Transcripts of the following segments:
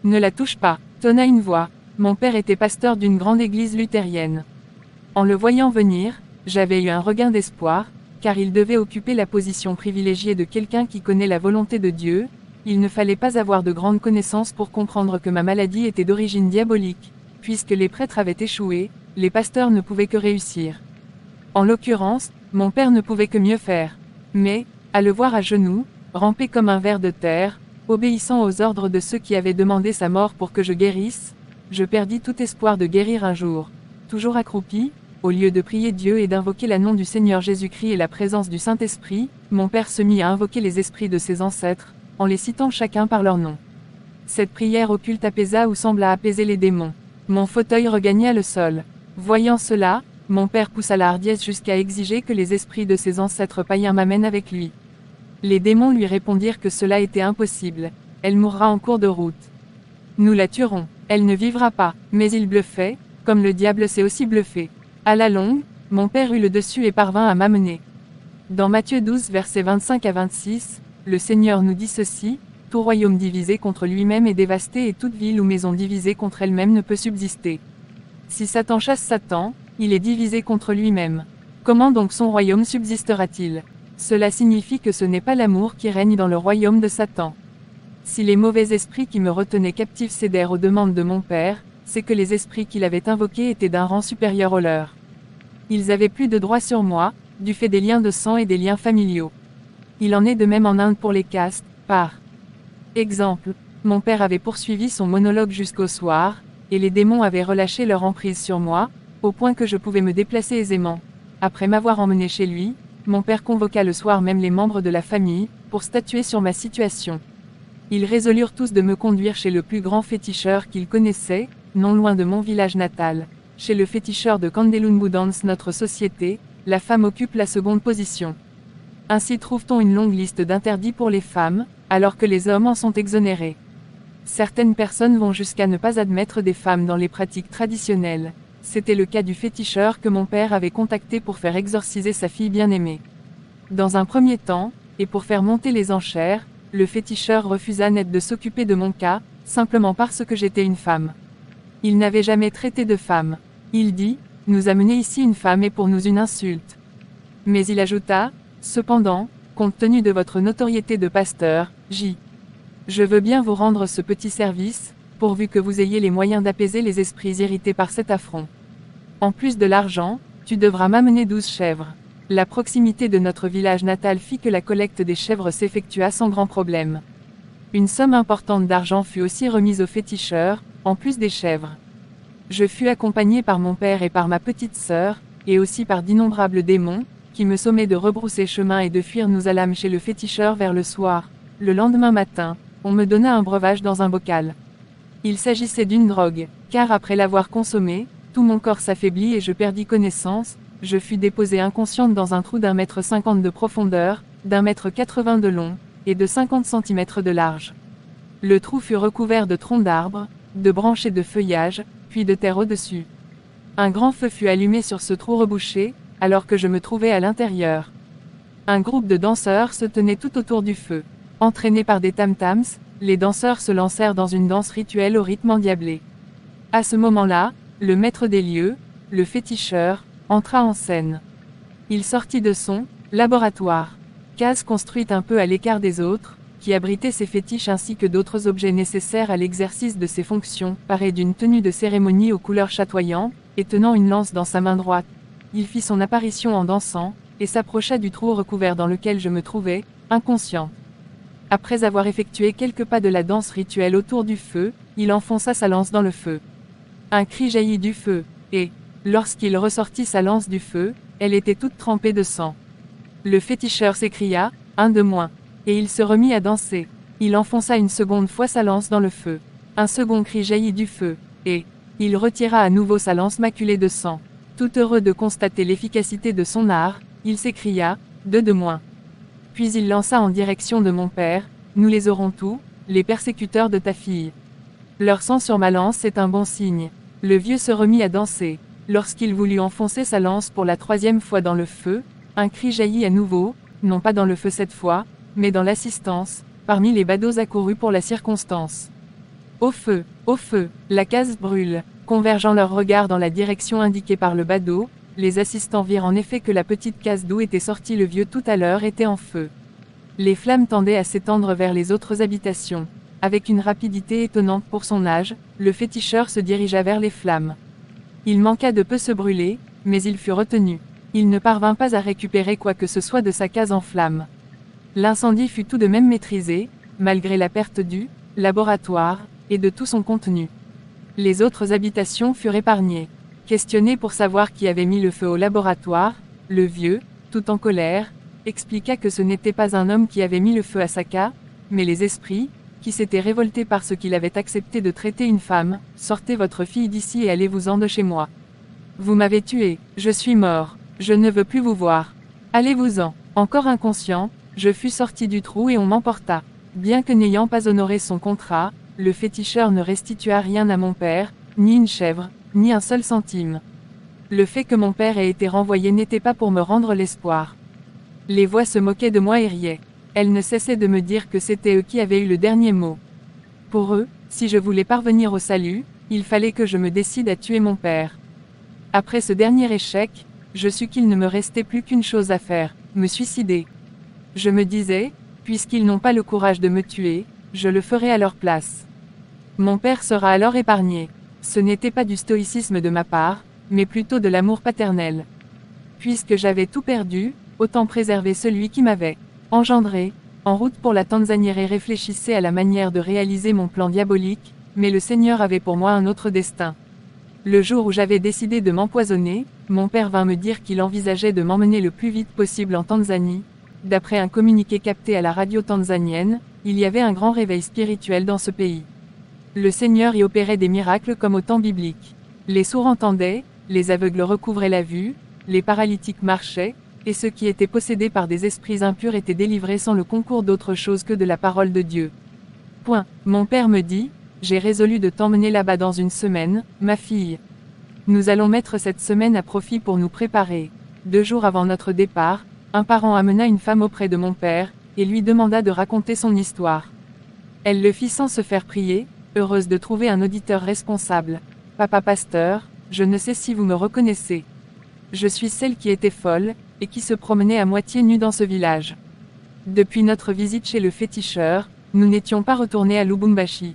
Ne la touche pas, tonna une voix. Mon père était pasteur d'une grande église luthérienne. En le voyant venir, j'avais eu un regain d'espoir, car il devait occuper la position privilégiée de quelqu'un qui connaît la volonté de Dieu. Il ne fallait pas avoir de grandes connaissances pour comprendre que ma maladie était d'origine diabolique. Puisque les prêtres avaient échoué, les pasteurs ne pouvaient que réussir. En l'occurrence, mon père ne pouvait que mieux faire. Mais, à le voir à genoux, ramper comme un ver de terre, obéissant aux ordres de ceux qui avaient demandé sa mort pour que je guérisse, je perdis tout espoir de guérir un jour. Toujours accroupi, au lieu de prier Dieu et d'invoquer le nom du Seigneur Jésus-Christ et la présence du Saint-Esprit, mon père se mit à invoquer les esprits de ses ancêtres, en les citant chacun par leur nom. Cette prière occulte apaisa ou sembla apaiser les démons. Mon fauteuil regagna le sol. Voyant cela, mon père poussa la hardiesse jusqu'à exiger que les esprits de ses ancêtres païens m'amènent avec lui. Les démons lui répondirent que cela était impossible. Elle mourra en cours de route. Nous la tuerons. Elle ne vivra pas. Mais il bluffait, comme le diable sait aussi bluffer. À la longue, mon père eut le dessus et parvint à m'amener. Dans Matthieu 12 versets 25 à 26, le Seigneur nous dit ceci, « Tout royaume divisé contre lui-même est dévasté et toute ville ou maison divisée contre elle-même ne peut subsister. Si Satan chasse Satan, il est divisé contre lui-même. Comment donc son royaume subsistera-t-il ? Cela signifie que ce n'est pas l'amour qui règne dans le royaume de Satan. Si les mauvais esprits qui me retenaient captif cédèrent aux demandes de mon père, c'est que les esprits qu'il avait invoqués étaient d'un rang supérieur au leur. Ils avaient plus de droit sur moi, du fait des liens de sang et des liens familiaux. Il en est de même en Inde pour les castes, par exemple, mon père avait poursuivi son monologue jusqu'au soir, et les démons avaient relâché leur emprise sur moi, au point que je pouvais me déplacer aisément. Après m'avoir emmené chez lui, mon père convoqua le soir même les membres de la famille, pour statuer sur ma situation. Ils résolurent tous de me conduire chez le plus grand féticheur qu'ils connaissaient, non loin de mon village natal. Chez le féticheur de Kandelunbu dans notre société, la femme occupe la seconde position. Ainsi trouve-t-on une longue liste d'interdits pour les femmes, alors que les hommes en sont exonérés. Certaines personnes vont jusqu'à ne pas admettre des femmes dans les pratiques traditionnelles. C'était le cas du féticheur que mon père avait contacté pour faire exorciser sa fille bien-aimée. Dans un premier temps, et pour faire monter les enchères, le féticheur refusa net de s'occuper de mon cas, simplement parce que j'étais une femme. Il n'avait jamais traité de femme. Il dit, « Nous amener ici une femme est pour nous une insulte. » Mais il ajouta, « Cependant, compte tenu de votre notoriété de pasteur, je veux bien vous rendre ce petit service, pourvu que vous ayez les moyens d'apaiser les esprits irrités par cet affront. En plus de l'argent, tu devras m'amener 12 chèvres. » La proximité de notre village natal fit que la collecte des chèvres s'effectua sans grand problème. Une somme importante d'argent fut aussi remise au féticheur, en plus des chèvres. Je fus accompagné par mon père et par ma petite sœur, et aussi par d'innombrables démons, qui me sommaient de rebrousser chemin et de fuir. Nous allâmes chez le féticheur vers le soir. Le lendemain matin, on me donna un breuvage dans un bocal. Il s'agissait d'une drogue, car après l'avoir consommée, tout mon corps s'affaiblit et je perdis connaissance. Je fus déposé inconsciente dans un trou d'1,50 m de profondeur, d'1,80 m de long, et de 50 cm de large. Le trou fut recouvert de troncs d'arbres, de branches et de feuillages, puis de terre au-dessus. Un grand feu fut allumé sur ce trou rebouché, alors que je me trouvais à l'intérieur. Un groupe de danseurs se tenait tout autour du feu. Entraînés par des tam-tams, les danseurs se lancèrent dans une danse rituelle au rythme endiablé. À ce moment-là, le maître des lieux, le féticheur, entra en scène. Il sortit de son laboratoire, case construite un peu à l'écart des autres, qui abritait ses fétiches ainsi que d'autres objets nécessaires à l'exercice de ses fonctions, paré d'une tenue de cérémonie aux couleurs chatoyantes, et tenant une lance dans sa main droite. Il fit son apparition en dansant, et s'approcha du trou recouvert dans lequel je me trouvais, inconsciente. Après avoir effectué quelques pas de la danse rituelle autour du feu, il enfonça sa lance dans le feu. Un cri jaillit du feu, et, lorsqu'il ressortit sa lance du feu, elle était toute trempée de sang. Le féticheur s'écria, « Un de moins », et il se remit à danser. Il enfonça une seconde fois sa lance dans le feu. Un second cri jaillit du feu, et il retira à nouveau sa lance maculée de sang. Tout heureux de constater l'efficacité de son art, il s'écria, « Deux de moins ». Puis il lança en direction de mon père, « Nous les aurons tous, les persécuteurs de ta fille. Leur sang sur ma lance est un bon signe. » Le vieux se remit à danser. Lorsqu'il voulut enfoncer sa lance pour la 3e fois dans le feu, un cri jaillit à nouveau, non pas dans le feu cette fois, mais dans l'assistance, parmi les badauds accourus pour la circonstance. Au feu, la case brûle. Convergeant leurs regards dans la direction indiquée par le badaud, les assistants virent en effet que la petite case d'où était sorti le vieux tout à l'heure était en feu. Les flammes tendaient à s'étendre vers les autres habitations. Avec une rapidité étonnante pour son âge, le féticheur se dirigea vers les flammes. Il manqua de peu se brûler, mais il fut retenu. Il ne parvint pas à récupérer quoi que ce soit de sa case en flammes. L'incendie fut tout de même maîtrisé, malgré la perte du laboratoire et de tout son contenu. Les autres habitations furent épargnées. Questionné pour savoir qui avait mis le feu au laboratoire, le vieux, tout en colère, expliqua que ce n'était pas un homme qui avait mis le feu à sa case, mais les esprits, qui s'étaient révoltés parce qu'il avait accepté de traiter une femme. Sortez votre fille d'ici et allez-vous-en de chez moi. Vous m'avez tué, je suis mort, je ne veux plus vous voir. Allez-vous-en. Encore inconscient, je fus sorti du trou et on m'emporta. Bien que n'ayant pas honoré son contrat, le féticheur ne restitua rien à mon père, ni une chèvre, ni un seul centime. Le fait que mon père ait été renvoyé n'était pas pour me rendre l'espoir. Les voix se moquaient de moi et riaient. Elles ne cessaient de me dire que c'était eux qui avaient eu le dernier mot. Pour eux, si je voulais parvenir au salut, il fallait que je me décide à tuer mon père. Après ce dernier échec, je sus qu'il ne me restait plus qu'une chose à faire, me suicider. Je me disais, puisqu'ils n'ont pas le courage de me tuer, je le ferai à leur place. Mon père sera alors épargné. Ce n'était pas du stoïcisme de ma part, mais plutôt de l'amour paternel. Puisque j'avais tout perdu, autant préserver celui qui m'avait engendré. En route pour la Tanzanie, réfléchissait à la manière de réaliser mon plan diabolique, mais le Seigneur avait pour moi un autre destin. Le jour où j'avais décidé de m'empoisonner, mon père vint me dire qu'il envisageait de m'emmener le plus vite possible en Tanzanie. D'après un communiqué capté à la radio tanzanienne, il y avait un grand réveil spirituel dans ce pays. Le Seigneur y opérait des miracles comme au temps biblique. Les sourds entendaient, les aveugles recouvraient la vue, les paralytiques marchaient, et ceux qui étaient possédés par des esprits impurs étaient délivrés sans le concours d'autre chose que de la parole de Dieu. Point. Mon père me dit, j'ai résolu de t'emmener là-bas dans une semaine, ma fille. Nous allons mettre cette semaine à profit pour nous préparer. 2 jours avant notre départ, un parent amena une femme auprès de mon père, et lui demanda de raconter son histoire. Elle le fit sans se faire prier, heureuse de trouver un auditeur responsable. Papa pasteur, je ne sais si vous me reconnaissez. Je suis celle qui était folle, et qui se promenait à moitié nue dans ce village. Depuis notre visite chez le féticheur, nous n'étions pas retournés à Lubumbashi.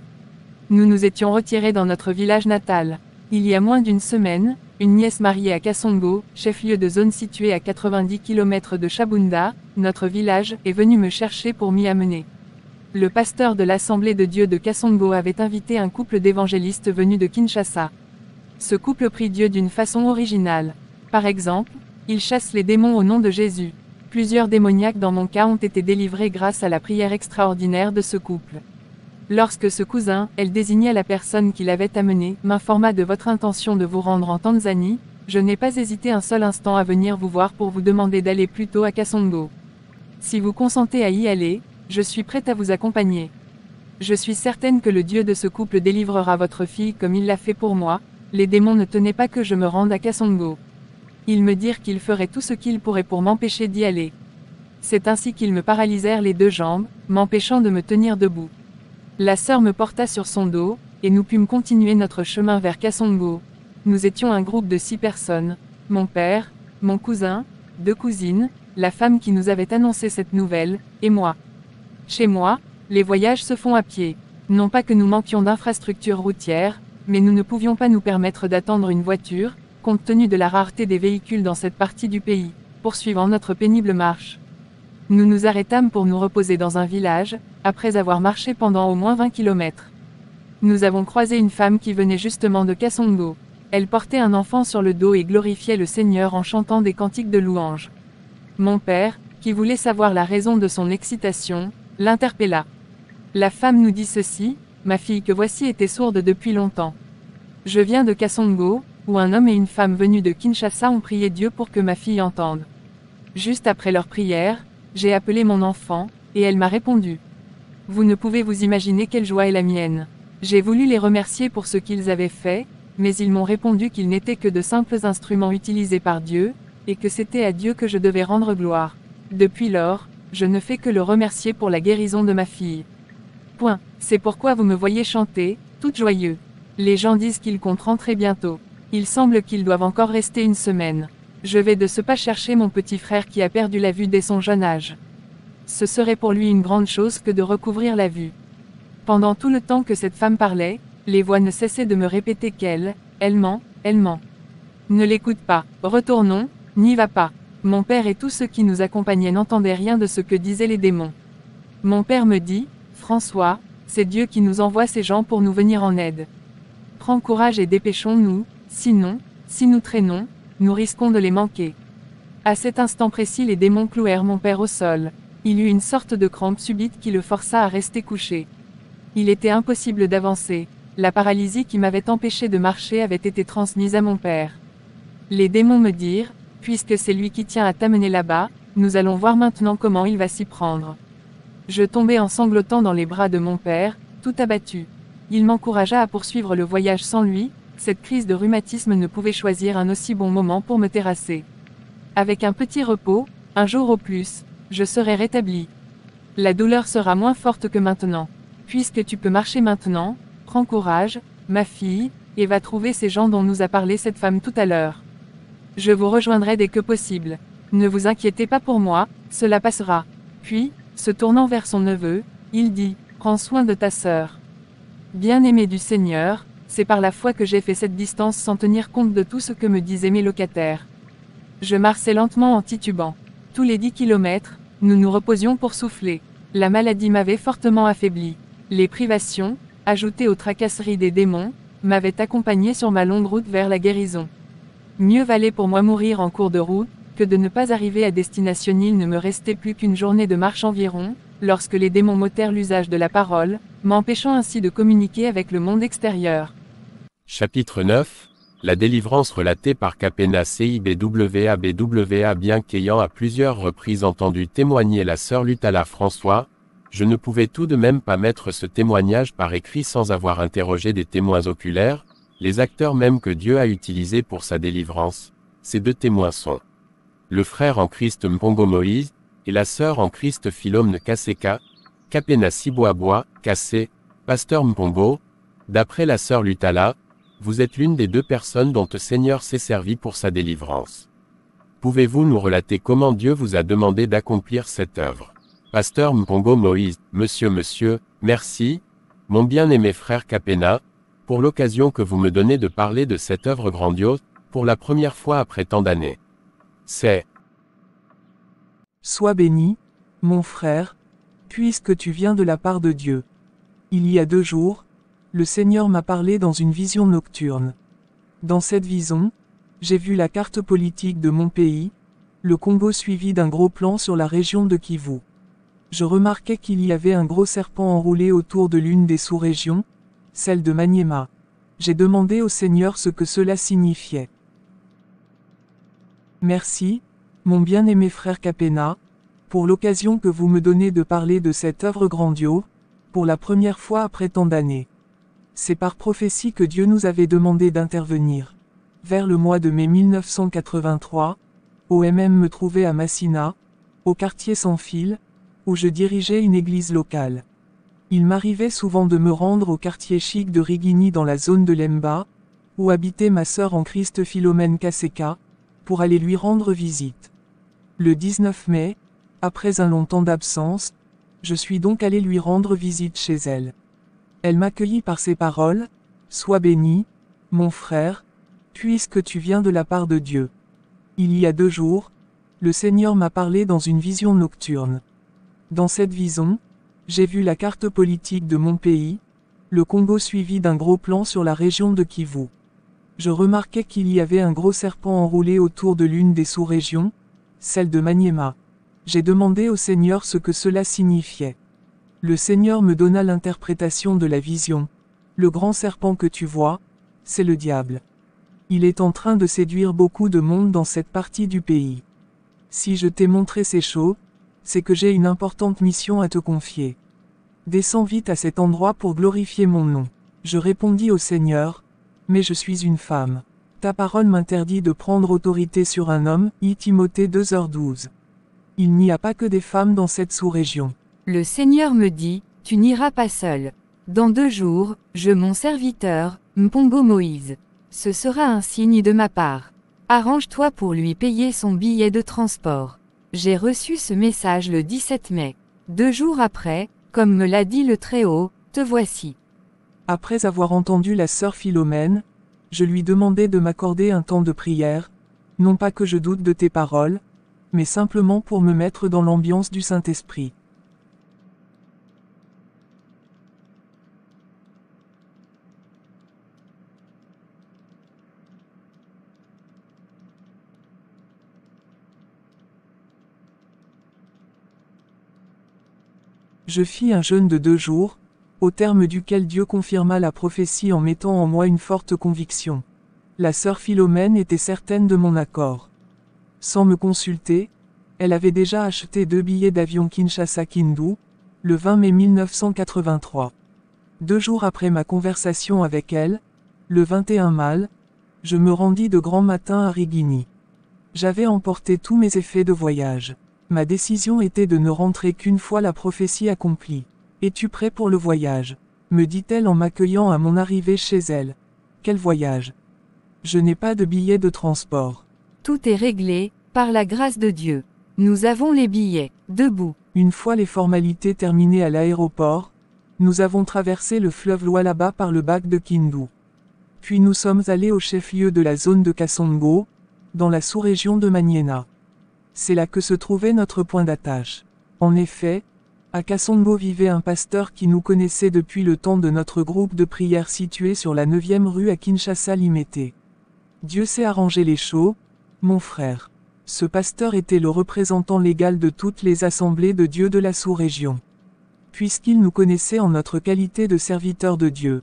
Nous nous étions retirés dans notre village natal. Il y a moins d'une semaine, une nièce mariée à Kasongo, chef-lieu de zone situé à 90 km de Shabunda, notre village, est venue me chercher pour m'y amener. Le pasteur de l'Assemblée de Dieu de Kasongo avait invité un couple d'évangélistes venus de Kinshasa. Ce couple prie Dieu d'une façon originale. Par exemple, il chasse les démons au nom de Jésus. Plusieurs démoniaques dans mon cas ont été délivrés grâce à la prière extraordinaire de ce couple. Lorsque ce cousin, elle désigna la personne qui l'avait amené, m'informa de votre intention de vous rendre en Tanzanie, je n'ai pas hésité un seul instant à venir vous voir pour vous demander d'aller plutôt à Kasongo. Si vous consentez à y aller, je suis prête à vous accompagner. Je suis certaine que le Dieu de ce couple délivrera votre fille comme il l'a fait pour moi. Les démons ne tenaient pas que je me rende à Kasongo. Ils me dirent qu'ils feraient tout ce qu'ils pourraient pour m'empêcher d'y aller. C'est ainsi qu'ils me paralysèrent les 2 jambes, m'empêchant de me tenir debout. La sœur me porta sur son dos, et nous pûmes continuer notre chemin vers Kasongo. Nous étions un groupe de 6 personnes, mon père, mon cousin, 2 cousines, la femme qui nous avait annoncé cette nouvelle, et moi. Chez moi, les voyages se font à pied. Non pas que nous manquions d'infrastructures routières, mais nous ne pouvions pas nous permettre d'attendre une voiture, compte tenu de la rareté des véhicules dans cette partie du pays, poursuivant notre pénible marche. Nous nous arrêtâmes pour nous reposer dans un village, après avoir marché pendant au moins 20 km. Nous avons croisé une femme qui venait justement de Kasongo. Elle portait un enfant sur le dos et glorifiait le Seigneur en chantant des cantiques de louange. Mon père, qui voulait savoir la raison de son excitation, l'interpella. La femme nous dit ceci, ma fille que voici était sourde depuis longtemps. Je viens de Kasongo, où un homme et une femme venus de Kinshasa ont prié Dieu pour que ma fille entende. Juste après leur prière, j'ai appelé mon enfant, et elle m'a répondu. Vous ne pouvez vous imaginer quelle joie est la mienne. J'ai voulu les remercier pour ce qu'ils avaient fait, mais ils m'ont répondu qu'ils n'étaient que de simples instruments utilisés par Dieu, et que c'était à Dieu que je devais rendre gloire. Depuis lors, je ne fais que le remercier pour la guérison de ma fille. Point. C'est pourquoi vous me voyez chanter, toutes joyeux. Les gens disent qu'ils comptent rentrer bientôt. Il semble qu'ils doivent encore rester une semaine. Je vais de ce pas chercher mon petit frère qui a perdu la vue dès son jeune âge. Ce serait pour lui une grande chose que de recouvrir la vue. Pendant tout le temps que cette femme parlait, les voix ne cessaient de me répéter elle ment, elle ment. Ne l'écoute pas, retournons, n'y va pas. Mon père et tous ceux qui nous accompagnaient n'entendaient rien de ce que disaient les démons. Mon père me dit, François, c'est Dieu qui nous envoie ces gens pour nous venir en aide. Prends courage et dépêchons-nous, sinon, si nous traînons, nous risquons de les manquer. À cet instant précis les démons clouèrent mon père au sol. Il eut une sorte de crampe subite qui le força à rester couché. Il était impossible d'avancer. La paralysie qui m'avait empêché de marcher avait été transmise à mon père. Les démons me dirent, puisque c'est lui qui tient à t'amener là-bas, nous allons voir maintenant comment il va s'y prendre. Je tombai en sanglotant dans les bras de mon père, tout abattu. Il m'encouragea à poursuivre le voyage sans lui, cette crise de rhumatisme ne pouvait choisir un aussi bon moment pour me terrasser. Avec un petit repos, un jour au plus, je serai rétabli. La douleur sera moins forte que maintenant. Puisque tu peux marcher maintenant, prends courage, ma fille, et va trouver ces gens dont nous a parlé cette femme tout à l'heure. Je vous rejoindrai dès que possible. Ne vous inquiétez pas pour moi, cela passera. Puis, se tournant vers son neveu, il dit, prends soin de ta sœur. Bien-aimé du Seigneur, c'est par la foi que j'ai fait cette distance sans tenir compte de tout ce que me disaient mes locataires. Je marchais lentement en titubant. Tous les 10 kilomètres, nous nous reposions pour souffler. La maladie m'avait fortement affaibli. Les privations, ajoutées aux tracasseries des démons, m'avaient accompagné sur ma longue route vers la guérison. Mieux valait pour moi mourir en cours de route, que de ne pas arriver à destination. Il ne me restait plus qu'une journée de marche environ, lorsque les démons m'ôtèrent l'usage de la parole, m'empêchant ainsi de communiquer avec le monde extérieur. Chapitre 9. La délivrance relatée par Capena CIBWA. Bien qu'ayant à plusieurs reprises entendu témoigner la sœur Lutala François, je ne pouvais tout de même pas mettre ce témoignage par écrit sans avoir interrogé des témoins oculaires, les acteurs même que Dieu a utilisés pour sa délivrance. Ces deux témoins sont le frère en Christ Mpongo Moïse, et la sœur en Christ Philomne Kaseka, Capena Siboaboa, Kassé, Pasteur Mpongo. D'après la sœur Lutala, vous êtes l'une des deux personnes dont le Seigneur s'est servi pour sa délivrance. Pouvez-vous nous relater comment Dieu vous a demandé d'accomplir cette œuvre? Pasteur Mpongo Moïse, Monsieur, merci, mon bien-aimé frère Capena, pour l'occasion que vous me donnez de parler de cette œuvre grandiose, pour la première fois après tant d'années. Sois béni, mon frère, puisque tu viens de la part de Dieu. Il y a 2 jours, le Seigneur m'a parlé dans une vision nocturne. Dans cette vision, j'ai vu la carte politique de mon pays, le Congo suivi d'un gros plan sur la région de Kivu. Je remarquais qu'il y avait un gros serpent enroulé autour de l'une des sous-régions, celle de Maniema. J'ai demandé au Seigneur ce que cela signifiait. Merci, mon bien-aimé frère Capena, pour l'occasion que vous me donnez de parler de cette œuvre grandiose, pour la première fois après tant d'années. C'est par prophétie que Dieu nous avait demandé d'intervenir. Vers le mois de mai 1983, OMM me trouvait à Massina, au quartier Sans Fil, où je dirigeais une église locale. Il m'arrivait souvent de me rendre au quartier chic de Rigini dans la zone de Lemba, où habitait ma sœur en Christ Philomène Kaseka, pour aller lui rendre visite. Le 19 mai, après un long temps d'absence, je suis donc allé lui rendre visite chez elle. Elle m'accueillit par ces paroles, « Sois béni, mon frère, puisque tu viens de la part de Dieu. » Il y a 2 jours, le Seigneur m'a parlé dans une vision nocturne. Dans cette vision, j'ai vu la carte politique de mon pays, le Congo suivi d'un gros plan sur la région de Kivu. Je remarquais qu'il y avait un gros serpent enroulé autour de l'une des sous-régions, celle de Maniema. J'ai demandé au Seigneur ce que cela signifiait. Le Seigneur me donna l'interprétation de la vision. Le grand serpent que tu vois, c'est le diable. Il est en train de séduire beaucoup de monde dans cette partie du pays. Si je t'ai montré ces choses, c'est que j'ai une importante mission à te confier. Descends vite à cet endroit pour glorifier mon nom. Je répondis au Seigneur, mais je suis une femme. Ta parole m'interdit de prendre autorité sur un homme, Timothée 2h12. Il n'y a pas que des femmes dans cette sous-région. Le Seigneur me dit, tu n'iras pas seul. Dans 2 jours, je mon serviteur, Mpongo Moïse. Ce sera un signe de ma part. Arrange-toi pour lui payer son billet de transport. J'ai reçu ce message le 17 mai. 2 jours après, comme me l'a dit le Très-Haut, te voici. Après avoir entendu la sœur Philomène, je lui demandai de m'accorder un temps de prière, non pas que je doute de tes paroles, mais simplement pour me mettre dans l'ambiance du Saint-Esprit. Je fis un jeûne de 2 jours, au terme duquel Dieu confirma la prophétie en mettant en moi une forte conviction. La sœur Philomène était certaine de mon accord. Sans me consulter, elle avait déjà acheté 2 billets d'avion Kinshasa-Kindu, le 20 mai 1983. 2 jours après ma conversation avec elle, le 21 mai, je me rendis de grand matin à Rigini. J'avais emporté tous mes effets de voyage. Ma décision était de ne rentrer qu'une fois la prophétie accomplie. « Es-tu prêt pour le voyage ?» me dit-elle en m'accueillant à mon arrivée chez elle. « Quel voyage ? Je n'ai pas de billet de transport. » Tout est réglé, par la grâce de Dieu. Nous avons les billets, debout. Une fois les formalités terminées à l'aéroport, nous avons traversé le fleuve Lualaba par le bac de Kindu. Puis nous sommes allés au chef-lieu de la zone de Kasongo, dans la sous-région de Maniema. C'est là que se trouvait notre point d'attache. En effet, à Kasongo vivait un pasteur qui nous connaissait depuis le temps de notre groupe de prière situé sur la 9e rue à Kinshasa-Limete. Dieu sait arranger les choses, mon frère. Ce pasteur était le représentant légal de toutes les assemblées de Dieu de la sous-région. Puisqu'il nous connaissait en notre qualité de serviteurs de Dieu.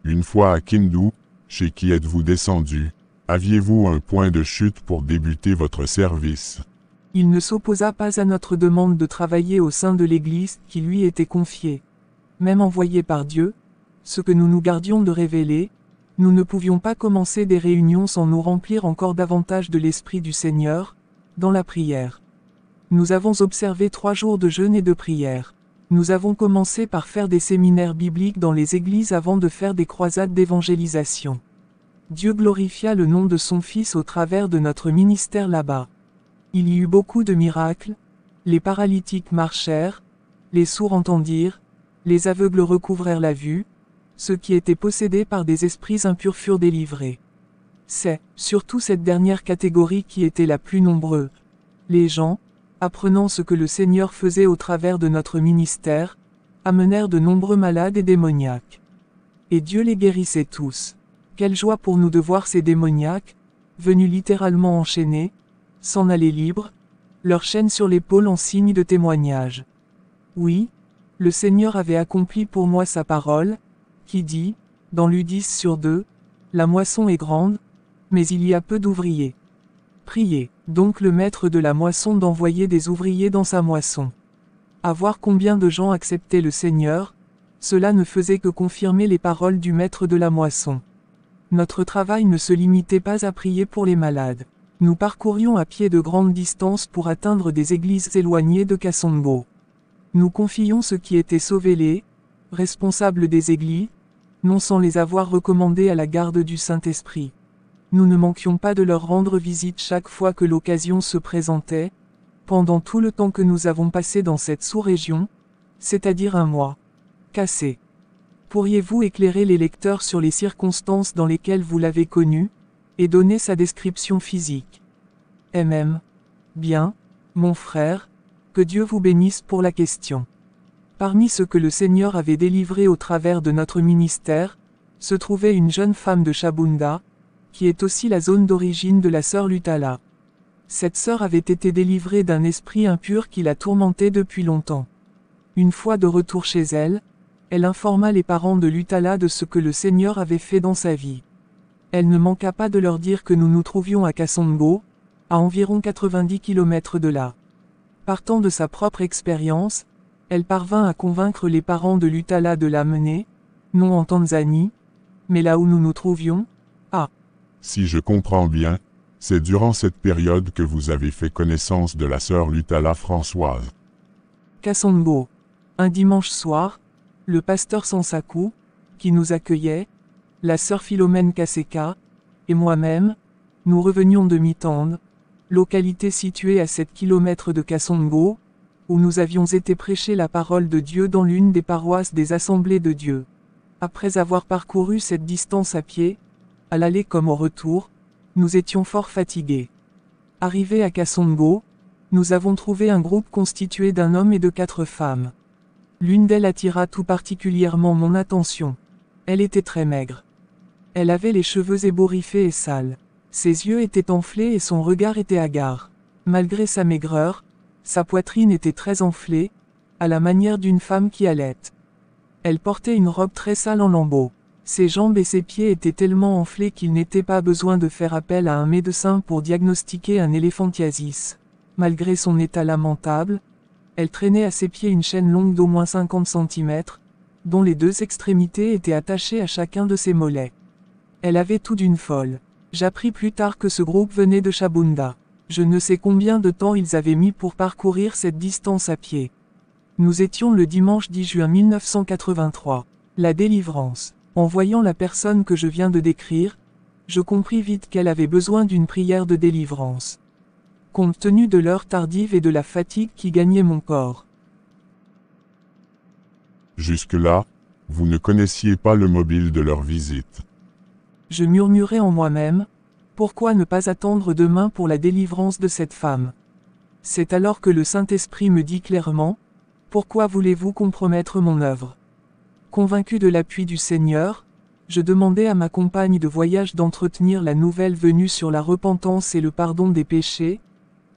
Une fois à Kindu, chez qui êtes-vous descendu? Aviez-vous un point de chute pour débuter votre service? Il ne s'opposa pas à notre demande de travailler au sein de l'Église qui lui était confiée. Même envoyé par Dieu, ce que nous nous gardions de révéler, nous ne pouvions pas commencer des réunions sans nous remplir encore davantage de l'Esprit du Seigneur, dans la prière. Nous avons observé 3 jours de jeûne et de prière. Nous avons commencé par faire des séminaires bibliques dans les églises avant de faire des croisades d'évangélisation. Dieu glorifia le nom de son Fils au travers de notre ministère là-bas. Il y eut beaucoup de miracles, les paralytiques marchèrent, les sourds entendirent, les aveugles recouvrèrent la vue, ceux qui étaient possédés par des esprits impurs furent délivrés. C'est, surtout cette dernière catégorie qui était la plus nombreuse. Les gens, apprenant ce que le Seigneur faisait au travers de notre ministère, amenèrent de nombreux malades et démoniaques. Et Dieu les guérissait tous. Quelle joie pour nous de voir ces démoniaques, venus littéralement enchaînés, s'en aller libres, leur chaîne sur l'épaule en signe de témoignage. Oui, le Seigneur avait accompli pour moi sa parole, qui dit, dans Luc 10/2, « La moisson est grande, mais il y a peu d'ouvriers. » Priez donc le maître de la moisson d'envoyer des ouvriers dans sa moisson. À voir combien de gens acceptaient le Seigneur, cela ne faisait que confirmer les paroles du maître de la moisson. Notre travail ne se limitait pas à prier pour les malades. Nous parcourions à pied de grandes distances pour atteindre des églises éloignées de Kasongo. Nous confions ceux qui étaient sauvés les responsables des églises, non sans les avoir recommandés à la garde du Saint-Esprit. Nous ne manquions pas de leur rendre visite chaque fois que l'occasion se présentait, pendant tout le temps que nous avons passé dans cette sous-région, c'est-à-dire 1 mois. Cassé. Pourriez-vous éclairer les lecteurs sur les circonstances dans lesquelles vous l'avez connu, et donner sa description physique? Bien, mon frère, que Dieu vous bénisse pour la question. Parmi ceux que le Seigneur avait délivrés au travers de notre ministère, se trouvait une jeune femme de Chabunda, qui est aussi la zone d'origine de la sœur Lutala. Cette sœur avait été délivrée d'un esprit impur qui la tourmentait depuis longtemps. Une fois de retour chez elle, elle informa les parents de Lutala de ce que le Seigneur avait fait dans sa vie. Elle ne manqua pas de leur dire que nous nous trouvions à Kasongo, à environ 90 km de là. Partant de sa propre expérience, elle parvint à convaincre les parents de Lutala de l'amener, non en Tanzanie, mais là où nous nous trouvions, à. Si je comprends bien, c'est durant cette période que vous avez fait connaissance de la sœur Lutala Françoise. Kassongo. Un dimanche soir, le pasteur Sansaku, qui nous accueillait, la sœur Philomène Kaseka, et moi-même, nous revenions de Mitande, localité située à 7 km de Kassongo, où nous avions été prêcher la parole de Dieu dans l'une des paroisses des Assemblées de Dieu. Après avoir parcouru cette distance à pied, à l'aller comme au retour, nous étions fort fatigués. Arrivés à Kassongo, nous avons trouvé un groupe constitué d'un homme et de 4 femmes. L'une d'elles attira tout particulièrement mon attention. Elle était très maigre. Elle avait les cheveux ébouriffés et sales. Ses yeux étaient enflés et son regard était hagard. Malgré sa maigreur, sa poitrine était très enflée, à la manière d'une femme qui allaite. Elle portait une robe très sale en lambeaux. Ses jambes et ses pieds étaient tellement enflés qu'il n'était pas besoin de faire appel à un médecin pour diagnostiquer un éléphantiasis. Malgré son état lamentable, elle traînait à ses pieds une chaîne longue d'au moins 50 cm, dont les 2 extrémités étaient attachées à chacun de ses mollets. Elle avait tout d'une folle. J'appris plus tard que ce groupe venait de Chabunda. Je ne sais combien de temps ils avaient mis pour parcourir cette distance à pied. Nous étions le dimanche 10 juin 1983. La délivrance. En voyant la personne que je viens de décrire, je compris vite qu'elle avait besoin d'une prière de délivrance. Compte tenu de l'heure tardive et de la fatigue qui gagnait mon corps. Jusque-là, vous ne connaissiez pas le mobile de leur visite. Je murmurais en moi-même, pourquoi ne pas attendre demain pour la délivrance de cette femme? C'est alors que le Saint-Esprit me dit clairement, pourquoi voulez-vous compromettre mon œuvre? Convaincu de l'appui du Seigneur, je demandai à ma compagne de voyage d'entretenir la nouvelle venue sur la repentance et le pardon des péchés,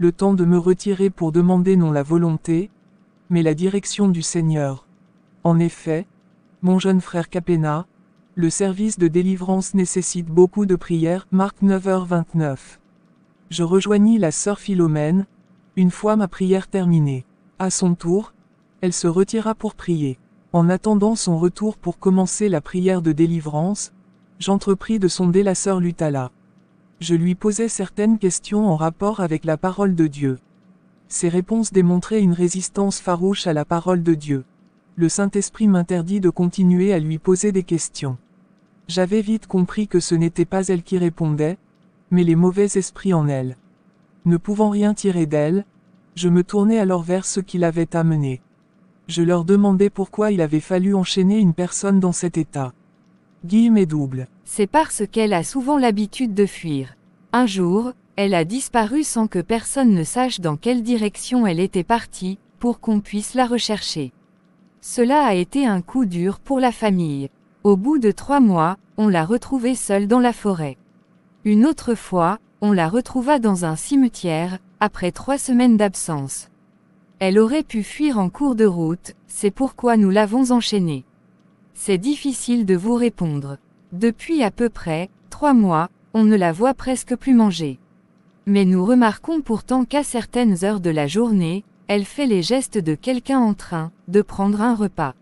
le temps de me retirer pour demander non la volonté, mais la direction du Seigneur. En effet, mon jeune frère Capena, le service de délivrance nécessite beaucoup de prières, Marc 9h29. Je rejoignis la sœur Philomène, une fois ma prière terminée. À son tour, elle se retira pour prier. En attendant son retour pour commencer la prière de délivrance, j'entrepris de sonder la sœur Lutala. Je lui posais certaines questions en rapport avec la parole de Dieu. Ses réponses démontraient une résistance farouche à la parole de Dieu. Le Saint-Esprit m'interdit de continuer à lui poser des questions. J'avais vite compris que ce n'était pas elle qui répondait, mais les mauvais esprits en elle. Ne pouvant rien tirer d'elle, je me tournai alors vers ceux qui l'avaient amenée. Je leur demandais pourquoi il avait fallu enchaîner une personne dans cet état. Guillemets double. C'est parce qu'elle a souvent l'habitude de fuir. Un jour, elle a disparu sans que personne ne sache dans quelle direction elle était partie, pour qu'on puisse la rechercher. Cela a été un coup dur pour la famille. Au bout de 3 mois, on l'a retrouvée seule dans la forêt. Une autre fois, on la retrouva dans un cimetière, après 3 semaines d'absence. Elle aurait pu fuir en cours de route, c'est pourquoi nous l'avons enchaînée. C'est difficile de vous répondre. Depuis à peu près 3 mois, on ne la voit presque plus manger. Mais nous remarquons pourtant qu'à certaines heures de la journée, elle fait les gestes de quelqu'un en train de prendre un repas.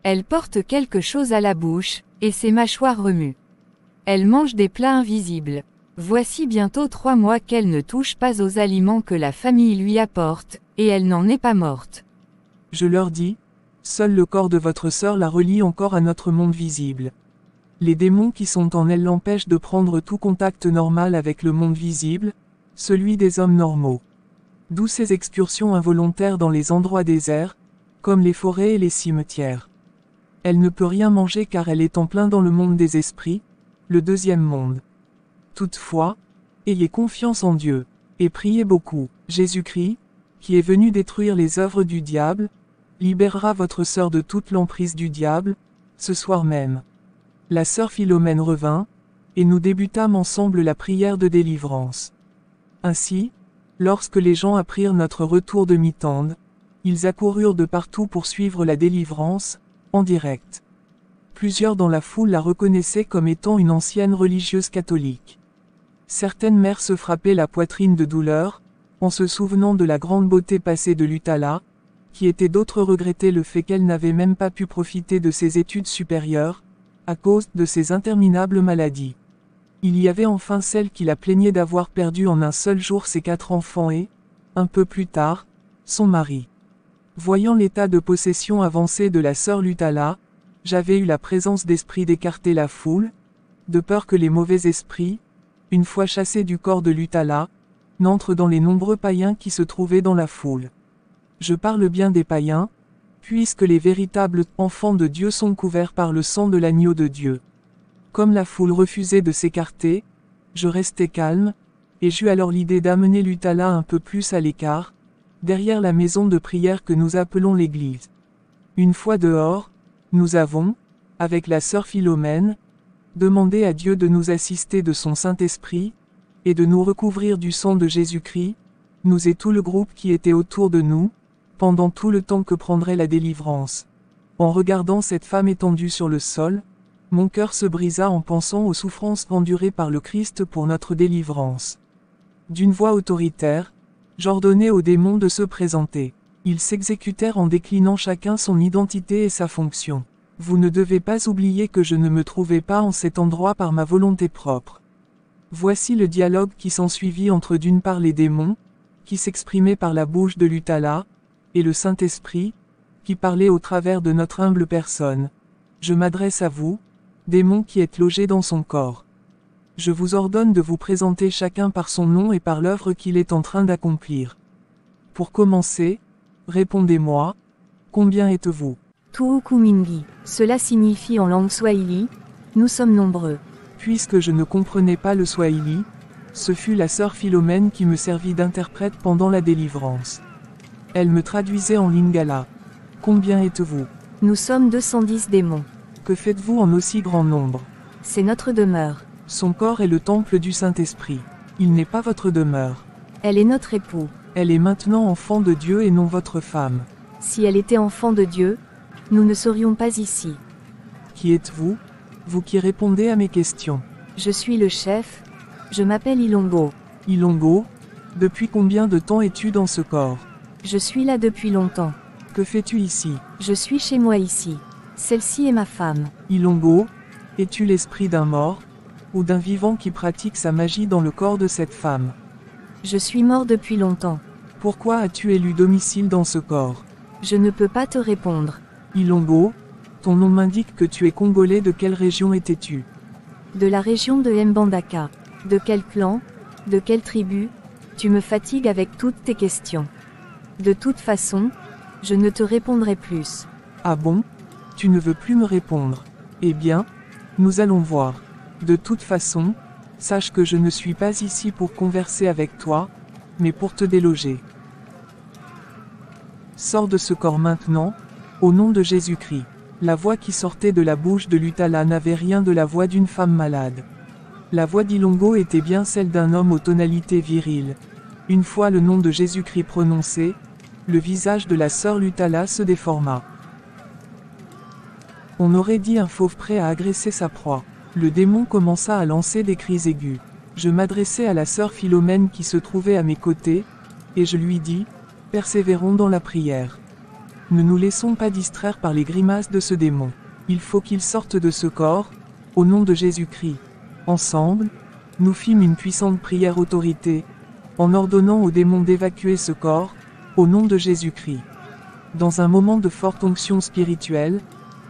Elle porte quelque chose à la bouche, et ses mâchoires remuent. Elle mange des plats invisibles. Voici bientôt 3 mois qu'elle ne touche pas aux aliments que la famille lui apporte, et elle n'en est pas morte. Je leur dis, seul le corps de votre sœur la relie encore à notre monde visible. Les démons qui sont en elle l'empêchent de prendre tout contact normal avec le monde visible, celui des hommes normaux. D'où ces excursions involontaires dans les endroits déserts, comme les forêts et les cimetières. Elle ne peut rien manger car elle est en plein dans le monde des esprits, le deuxième monde. Toutefois, ayez confiance en Dieu, et priez beaucoup. Jésus-Christ, qui est venu détruire les œuvres du diable, libérera votre sœur de toute l'emprise du diable, ce soir même. La sœur Philomène revint, et nous débutâmes ensemble la prière de délivrance. Ainsi, lorsque les gens apprirent notre retour de Mitande, ils accoururent de partout pour suivre la délivrance, en direct. Plusieurs dans la foule la reconnaissaient comme étant une ancienne religieuse catholique. Certaines mères se frappaient la poitrine de douleur, en se souvenant de la grande beauté passée de Lutala, qui était d'autres regrettaient le fait qu'elle n'avait même pas pu profiter de ses études supérieures, à cause de ses interminables maladies. Il y avait enfin celle qui la plaignait d'avoir perdu en un seul jour ses 4 enfants et, un peu plus tard, son mari. Voyant l'état de possession avancé de la sœur Lutala, j'avais eu la présence d'esprit d'écarter la foule, de peur que les mauvais esprits, une fois chassés du corps de Lutala, n'entrent dans les nombreux païens qui se trouvaient dans la foule. Je parle bien des païens, puisque les véritables enfants de Dieu sont couverts par le sang de l'agneau de Dieu. Comme la foule refusait de s'écarter, je restai calme, et j'eus alors l'idée d'amener Lutala un peu plus à l'écart, derrière la maison de prière que nous appelons l'église. Une fois dehors, nous avons, avec la sœur Philomène, demandé à Dieu de nous assister de son Saint-Esprit, et de nous recouvrir du sang de Jésus-Christ, nous et tout le groupe qui était autour de nous, pendant tout le temps que prendrait la délivrance. En regardant cette femme étendue sur le sol, mon cœur se brisa en pensant aux souffrances endurées par le Christ pour notre délivrance. D'une voix autoritaire, j'ordonnai aux démons de se présenter. Ils s'exécutèrent en déclinant chacun son identité et sa fonction. Vous ne devez pas oublier que je ne me trouvais pas en cet endroit par ma volonté propre. Voici le dialogue qui s'ensuivit entre d'une part les démons, qui s'exprimaient par la bouche de Lutala, et le Saint-Esprit, qui parlait au travers de notre humble personne. Je m'adresse à vous, démons qui êtes logés dans son corps. Je vous ordonne de vous présenter chacun par son nom et par l'œuvre qu'il est en train d'accomplir. Pour commencer, répondez-moi, combien êtes-vous? Tuukumingi. Cela signifie en langue swahili, nous sommes nombreux. Puisque je ne comprenais pas le swahili, ce fut la sœur Philomène qui me servit d'interprète pendant la délivrance. Elle me traduisait en lingala. Combien êtes-vous? Nous sommes 210 démons. Que faites-vous en aussi grand nombre? C'est notre demeure. Son corps est le temple du Saint-Esprit. Il n'est pas votre demeure. Elle est notre époux. Elle est maintenant enfant de Dieu et non votre femme. Si elle était enfant de Dieu, nous ne serions pas ici. Qui êtes-vous, vous qui répondez à mes questions? Je suis le chef. Je m'appelle Ilongo. Ilongo, depuis combien de temps es-tu dans ce corps? Je suis là depuis longtemps. Que fais-tu ici? Je suis chez moi ici. Celle-ci est ma femme. Ilongo, es-tu l'esprit d'un mort, ou d'un vivant qui pratique sa magie dans le corps de cette femme? Je suis mort depuis longtemps. Pourquoi as-tu élu domicile dans ce corps? Je ne peux pas te répondre. Ilongo, ton nom m'indique que tu es congolais. De quelle région étais-tu? De la région de Mbandaka. De quel clan? De quelle tribu? Tu me fatigues avec toutes tes questions. De toute façon, je ne te répondrai plus. Ah bon? Tu ne veux plus me répondre? Eh bien, nous allons voir. De toute façon, sache que je ne suis pas ici pour converser avec toi, mais pour te déloger. Sors de ce corps maintenant, au nom de Jésus-Christ. La voix qui sortait de la bouche de Lutala n'avait rien de la voix d'une femme malade. La voix d'Ilongo était bien celle d'un homme aux tonalités viriles. Une fois le nom de Jésus-Christ prononcé, le visage de la sœur Lutala se déforma. On aurait dit un fauve prêt à agresser sa proie. Le démon commença à lancer des cris aigus. Je m'adressai à la sœur Philomène qui se trouvait à mes côtés, et je lui dis, « Persévérons dans la prière. Ne nous laissons pas distraire par les grimaces de ce démon. Il faut qu'il sorte de ce corps, au nom de Jésus-Christ. » Ensemble, nous fîmes une puissante prière autorité, en ordonnant au démon d'évacuer ce corps, au nom de Jésus-Christ. Dans un moment de forte onction spirituelle,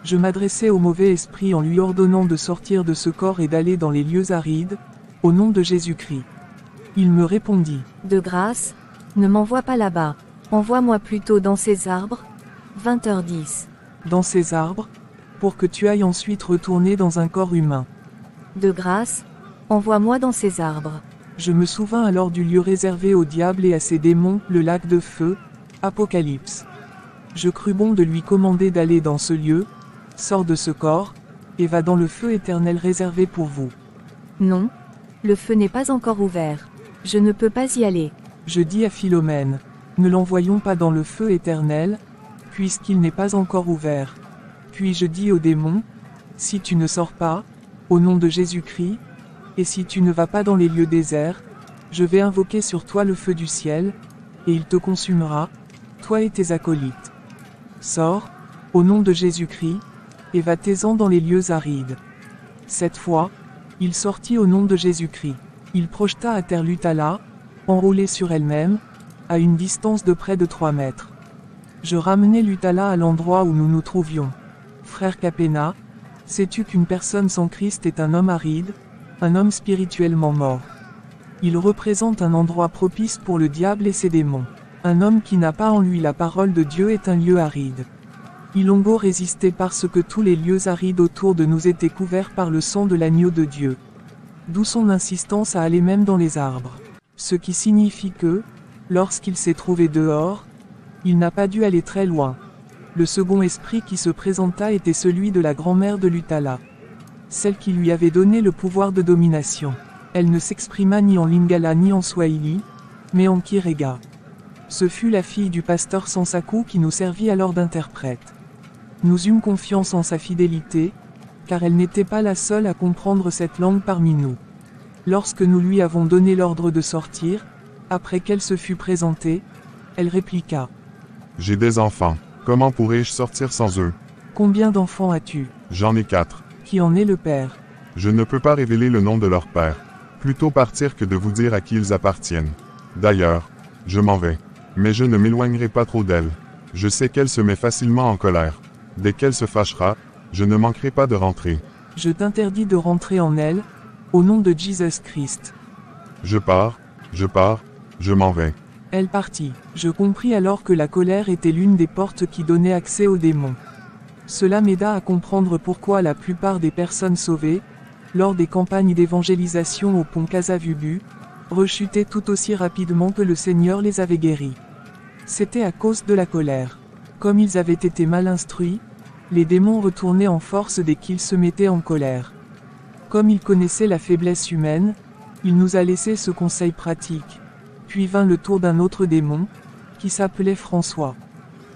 je m'adressai au mauvais esprit en lui ordonnant de sortir de ce corps et d'aller dans les lieux arides, au nom de Jésus-Christ. Il me répondit. De grâce, ne m'envoie pas là-bas. Envoie-moi plutôt dans ces arbres. 20h10. Dans ces arbres, pour que tu ailles ensuite retourner dans un corps humain. De grâce, envoie-moi dans ces arbres. Je me souvins alors du lieu réservé au diable et à ses démons, le lac de feu, Apocalypse. Je crus bon de lui commander d'aller dans ce lieu, sors de ce corps, et va dans le feu éternel réservé pour vous. Non, le feu n'est pas encore ouvert. Je ne peux pas y aller. Je dis à Philomène, ne l'envoyons pas dans le feu éternel, puisqu'il n'est pas encore ouvert. Puis je dis au démon, si tu ne sors pas, au nom de Jésus-Christ, et si tu ne vas pas dans les lieux déserts, je vais invoquer sur toi le feu du ciel, et il te consumera, toi et tes acolytes. Sors, au nom de Jésus-Christ, et va-t'en dans les lieux arides. Cette fois, il sortit au nom de Jésus-Christ. Il projeta à terre Lutala, enroulée sur elle-même, à une distance de près de 3 mètres. Je ramenai Lutala à l'endroit où nous nous trouvions. Frère Capena, sais-tu qu'une personne sans Christ est un homme aride, un homme spirituellement mort? Il représente un endroit propice pour le diable et ses démons. Un homme qui n'a pas en lui la parole de Dieu est un lieu aride. Ilongo résistait parce que tous les lieux arides autour de nous étaient couverts par le sang de l'agneau de Dieu. D'où son insistance à aller même dans les arbres. Ce qui signifie que, lorsqu'il s'est trouvé dehors, il n'a pas dû aller très loin. Le second esprit qui se présenta était celui de la grand-mère de Lutala. Celle qui lui avait donné le pouvoir de domination. Elle ne s'exprima ni en lingala ni en swahili, mais en kirega. Ce fut la fille du pasteur Sansaku qui nous servit alors d'interprète. Nous eûmes confiance en sa fidélité, car elle n'était pas la seule à comprendre cette langue parmi nous. Lorsque nous lui avons donné l'ordre de sortir, après qu'elle se fut présentée, elle répliqua. « J'ai des enfants. Comment pourrais-je sortir sans eux? » Combien d'enfants as-tu? J'en ai 4. Qui en est le père? Je ne peux pas révéler le nom de leur père. Plutôt partir que de vous dire à qui ils appartiennent. D'ailleurs, je m'en vais. Mais je ne m'éloignerai pas trop d'elle. Je sais qu'elle se met facilement en colère. Dès qu'elle se fâchera, je ne manquerai pas de rentrer. Je t'interdis de rentrer en elle, au nom de Jesus Christ. Je pars, je m'en vais. Elle partit. Je compris alors que la colère était l'une des portes qui donnaient accès aux démons. Cela m'aida à comprendre pourquoi la plupart des personnes sauvées, lors des campagnes d'évangélisation au pont Casavubu, rechutaient tout aussi rapidement que le Seigneur les avait guéris. C'était à cause de la colère. Comme ils avaient été mal instruits, les démons retournaient en force dès qu'ils se mettaient en colère. Comme il connaissait la faiblesse humaine, il nous a laissé ce conseil pratique. Puis vint le tour d'un autre démon, qui s'appelait François.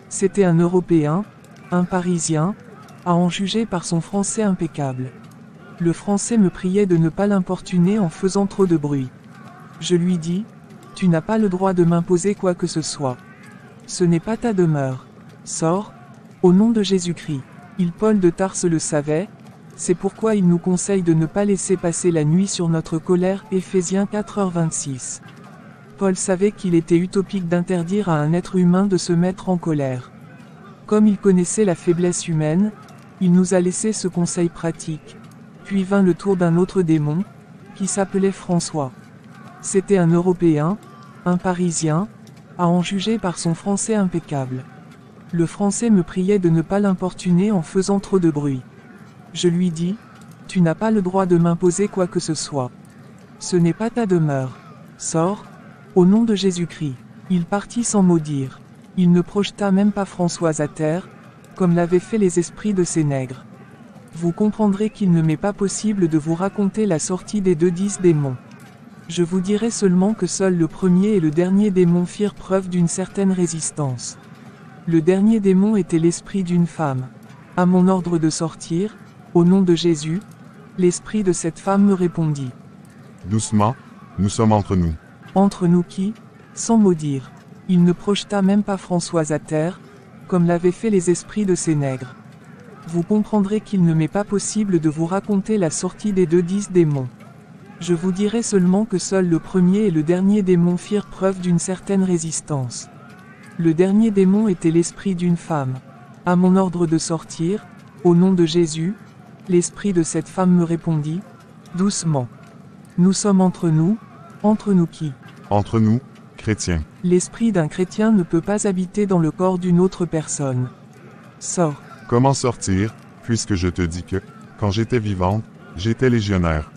C'était un Européen, un Parisien, à en juger par son français impeccable. Le Français me priait de ne pas l'importuner en faisant trop de bruit. Je lui dis, « Tu n'as pas le droit de m'imposer quoi que ce soit. Ce n'est pas ta demeure. Sors, au nom de Jésus-Christ. » Paul de Tarse le savait, c'est pourquoi il nous conseille de ne pas laisser passer la nuit sur notre colère. Éphésiens 4h26. Paul savait qu'il était utopique d'interdire à un être humain de se mettre en colère. Comme il connaissait la faiblesse humaine, il nous a laissé ce conseil pratique. Puis vint le tour d'un autre démon, qui s'appelait François. C'était un Européen, un Parisien, à en juger par son français impeccable. Le Français me priait de ne pas l'importuner en faisant trop de bruit. Je lui dis, « Tu n'as pas le droit de m'imposer quoi que ce soit. Ce n'est pas ta demeure. Sors, au nom de Jésus-Christ. » Il partit sans mot dire. Il ne projeta même pas Françoise à terre, comme l'avaient fait les esprits de ces nègres. Vous comprendrez qu'il ne m'est pas possible de vous raconter la sortie des 10 démons. Je vous dirai seulement que seuls le premier et le dernier démon firent preuve d'une certaine résistance. Le dernier démon était l'esprit d'une femme. À mon ordre de sortir, au nom de Jésus, l'esprit de cette femme me répondit. Doucement, nous sommes entre nous. Entre nous qui? Sans mot dire. Il ne projeta même pas Françoise à terre, comme l'avaient fait les esprits de ces nègres. Vous comprendrez qu'il ne m'est pas possible de vous raconter la sortie des 10 démons. Je vous dirai seulement que seuls le premier et le dernier démon firent preuve d'une certaine résistance. Le dernier démon était l'esprit d'une femme. À mon ordre de sortir, au nom de Jésus, l'esprit de cette femme me répondit, doucement. Nous sommes entre nous qui? Entre nous, chrétiens. L'esprit d'un chrétien ne peut pas habiter dans le corps d'une autre personne. Sors. Comment sortir, puisque je te dis que, quand j'étais vivante, j'étais légionnaire.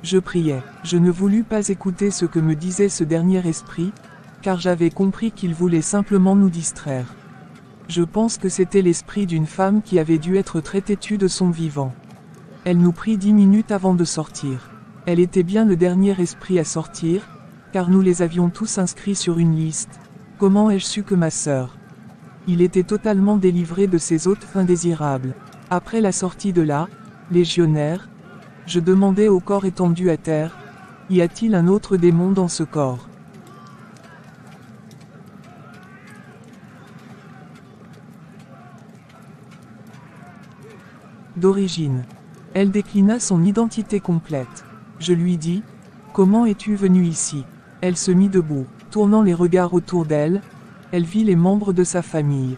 Je priais. Je ne voulus pas écouter ce que me disait ce dernier esprit, car j'avais compris qu'il voulait simplement nous distraire. Je pense que c'était l'esprit d'une femme qui avait dû être très têtue de son vivant. Elle nous prit 10 minutes avant de sortir. Elle était bien le dernier esprit à sortir, car nous les avions tous inscrits sur une liste. Comment ai-je su que ma sœur? Il était totalement délivré de ses hôtes indésirables. Après la sortie de là, légionnaire, je demandai au corps étendu à terre, y a-t-il un autre démon dans ce corps? D'origine. Elle déclina son identité complète. Je lui dis, comment es-tu venu ici? Elle se mit debout. Tournant les regards autour d'elle, elle vit les membres de sa famille.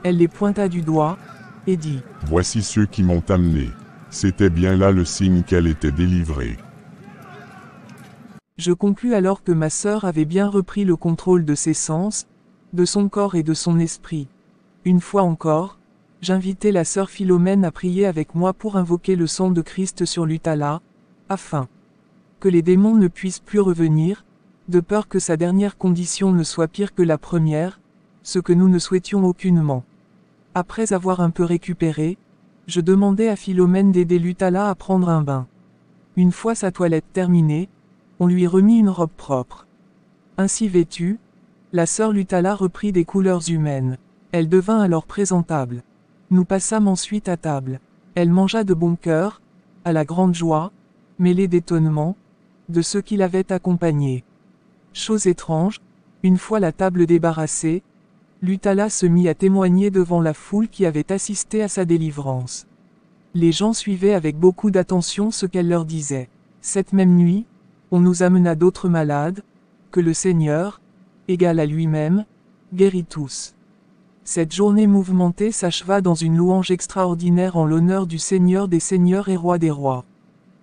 Elle les pointa du doigt, et dit « Voici ceux qui m'ont amené. C'était bien là le signe qu'elle était délivrée. » Je conclus alors que ma sœur avait bien repris le contrôle de ses sens, de son corps et de son esprit. Une fois encore, j'invitai la sœur Philomène à prier avec moi pour invoquer le sang de Christ sur l'Utala, afin que les démons ne puissent plus revenir, de peur que sa dernière condition ne soit pire que la première, ce que nous ne souhaitions aucunement. Après avoir un peu récupéré, je demandai à Philomène d'aider l'Utala à prendre un bain. Une fois sa toilette terminée, on lui remit une robe propre. Ainsi vêtue, la sœur Lutala reprit des couleurs humaines. Elle devint alors présentable. Nous passâmes ensuite à table. Elle mangea de bon cœur, à la grande joie, mêlée d'étonnement, de ceux qui l'avaient accompagnée. Chose étrange, une fois la table débarrassée, Lutala se mit à témoigner devant la foule qui avait assisté à sa délivrance. Les gens suivaient avec beaucoup d'attention ce qu'elle leur disait. Cette même nuit, on nous amena d'autres malades, que le Seigneur, égal à lui-même, guérit tous. Cette journée mouvementée s'acheva dans une louange extraordinaire en l'honneur du Seigneur des Seigneurs et Roi des Rois.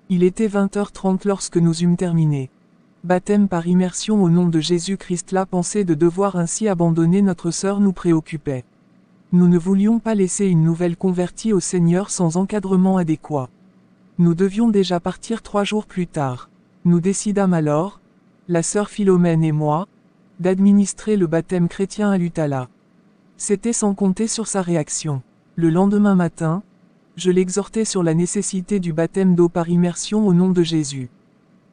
Il était 20h30 lorsque nous eûmes terminé. Baptême par immersion au nom de Jésus-Christ. La pensée de devoir ainsi abandonner notre sœur nous préoccupait. Nous ne voulions pas laisser une nouvelle convertie au Seigneur sans encadrement adéquat. Nous devions déjà partir 3 jours plus tard. Nous décidâmes alors, la sœur Philomène et moi, d'administrer le baptême chrétien à Lutala. C'était sans compter sur sa réaction. Le lendemain matin, je l'exhortai sur la nécessité du baptême d'eau par immersion au nom de Jésus.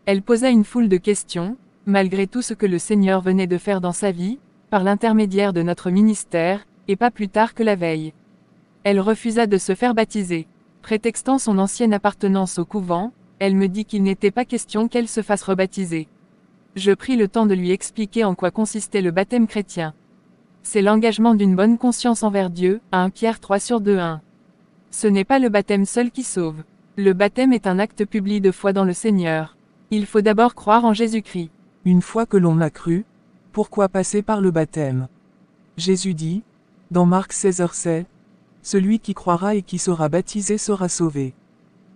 Elle posa une foule de questions, malgré tout ce que le Seigneur venait de faire dans sa vie, par l'intermédiaire de notre ministère, et pas plus tard que la veille. Elle refusa de se faire baptiser. Prétextant son ancienne appartenance au couvent, elle me dit qu'il n'était pas question qu'elle se fasse rebaptiser. Je pris le temps de lui expliquer en quoi consistait le baptême chrétien. C'est l'engagement d'une bonne conscience envers Dieu, 1 Pierre 3/2-1. Ce n'est pas le baptême seul qui sauve. Le baptême est un acte public de foi dans le Seigneur. Il faut d'abord croire en Jésus-Christ. Une fois que l'on a cru, pourquoi passer par le baptême? Jésus dit, dans Marc 16:7, « Celui qui croira et qui sera baptisé sera sauvé. »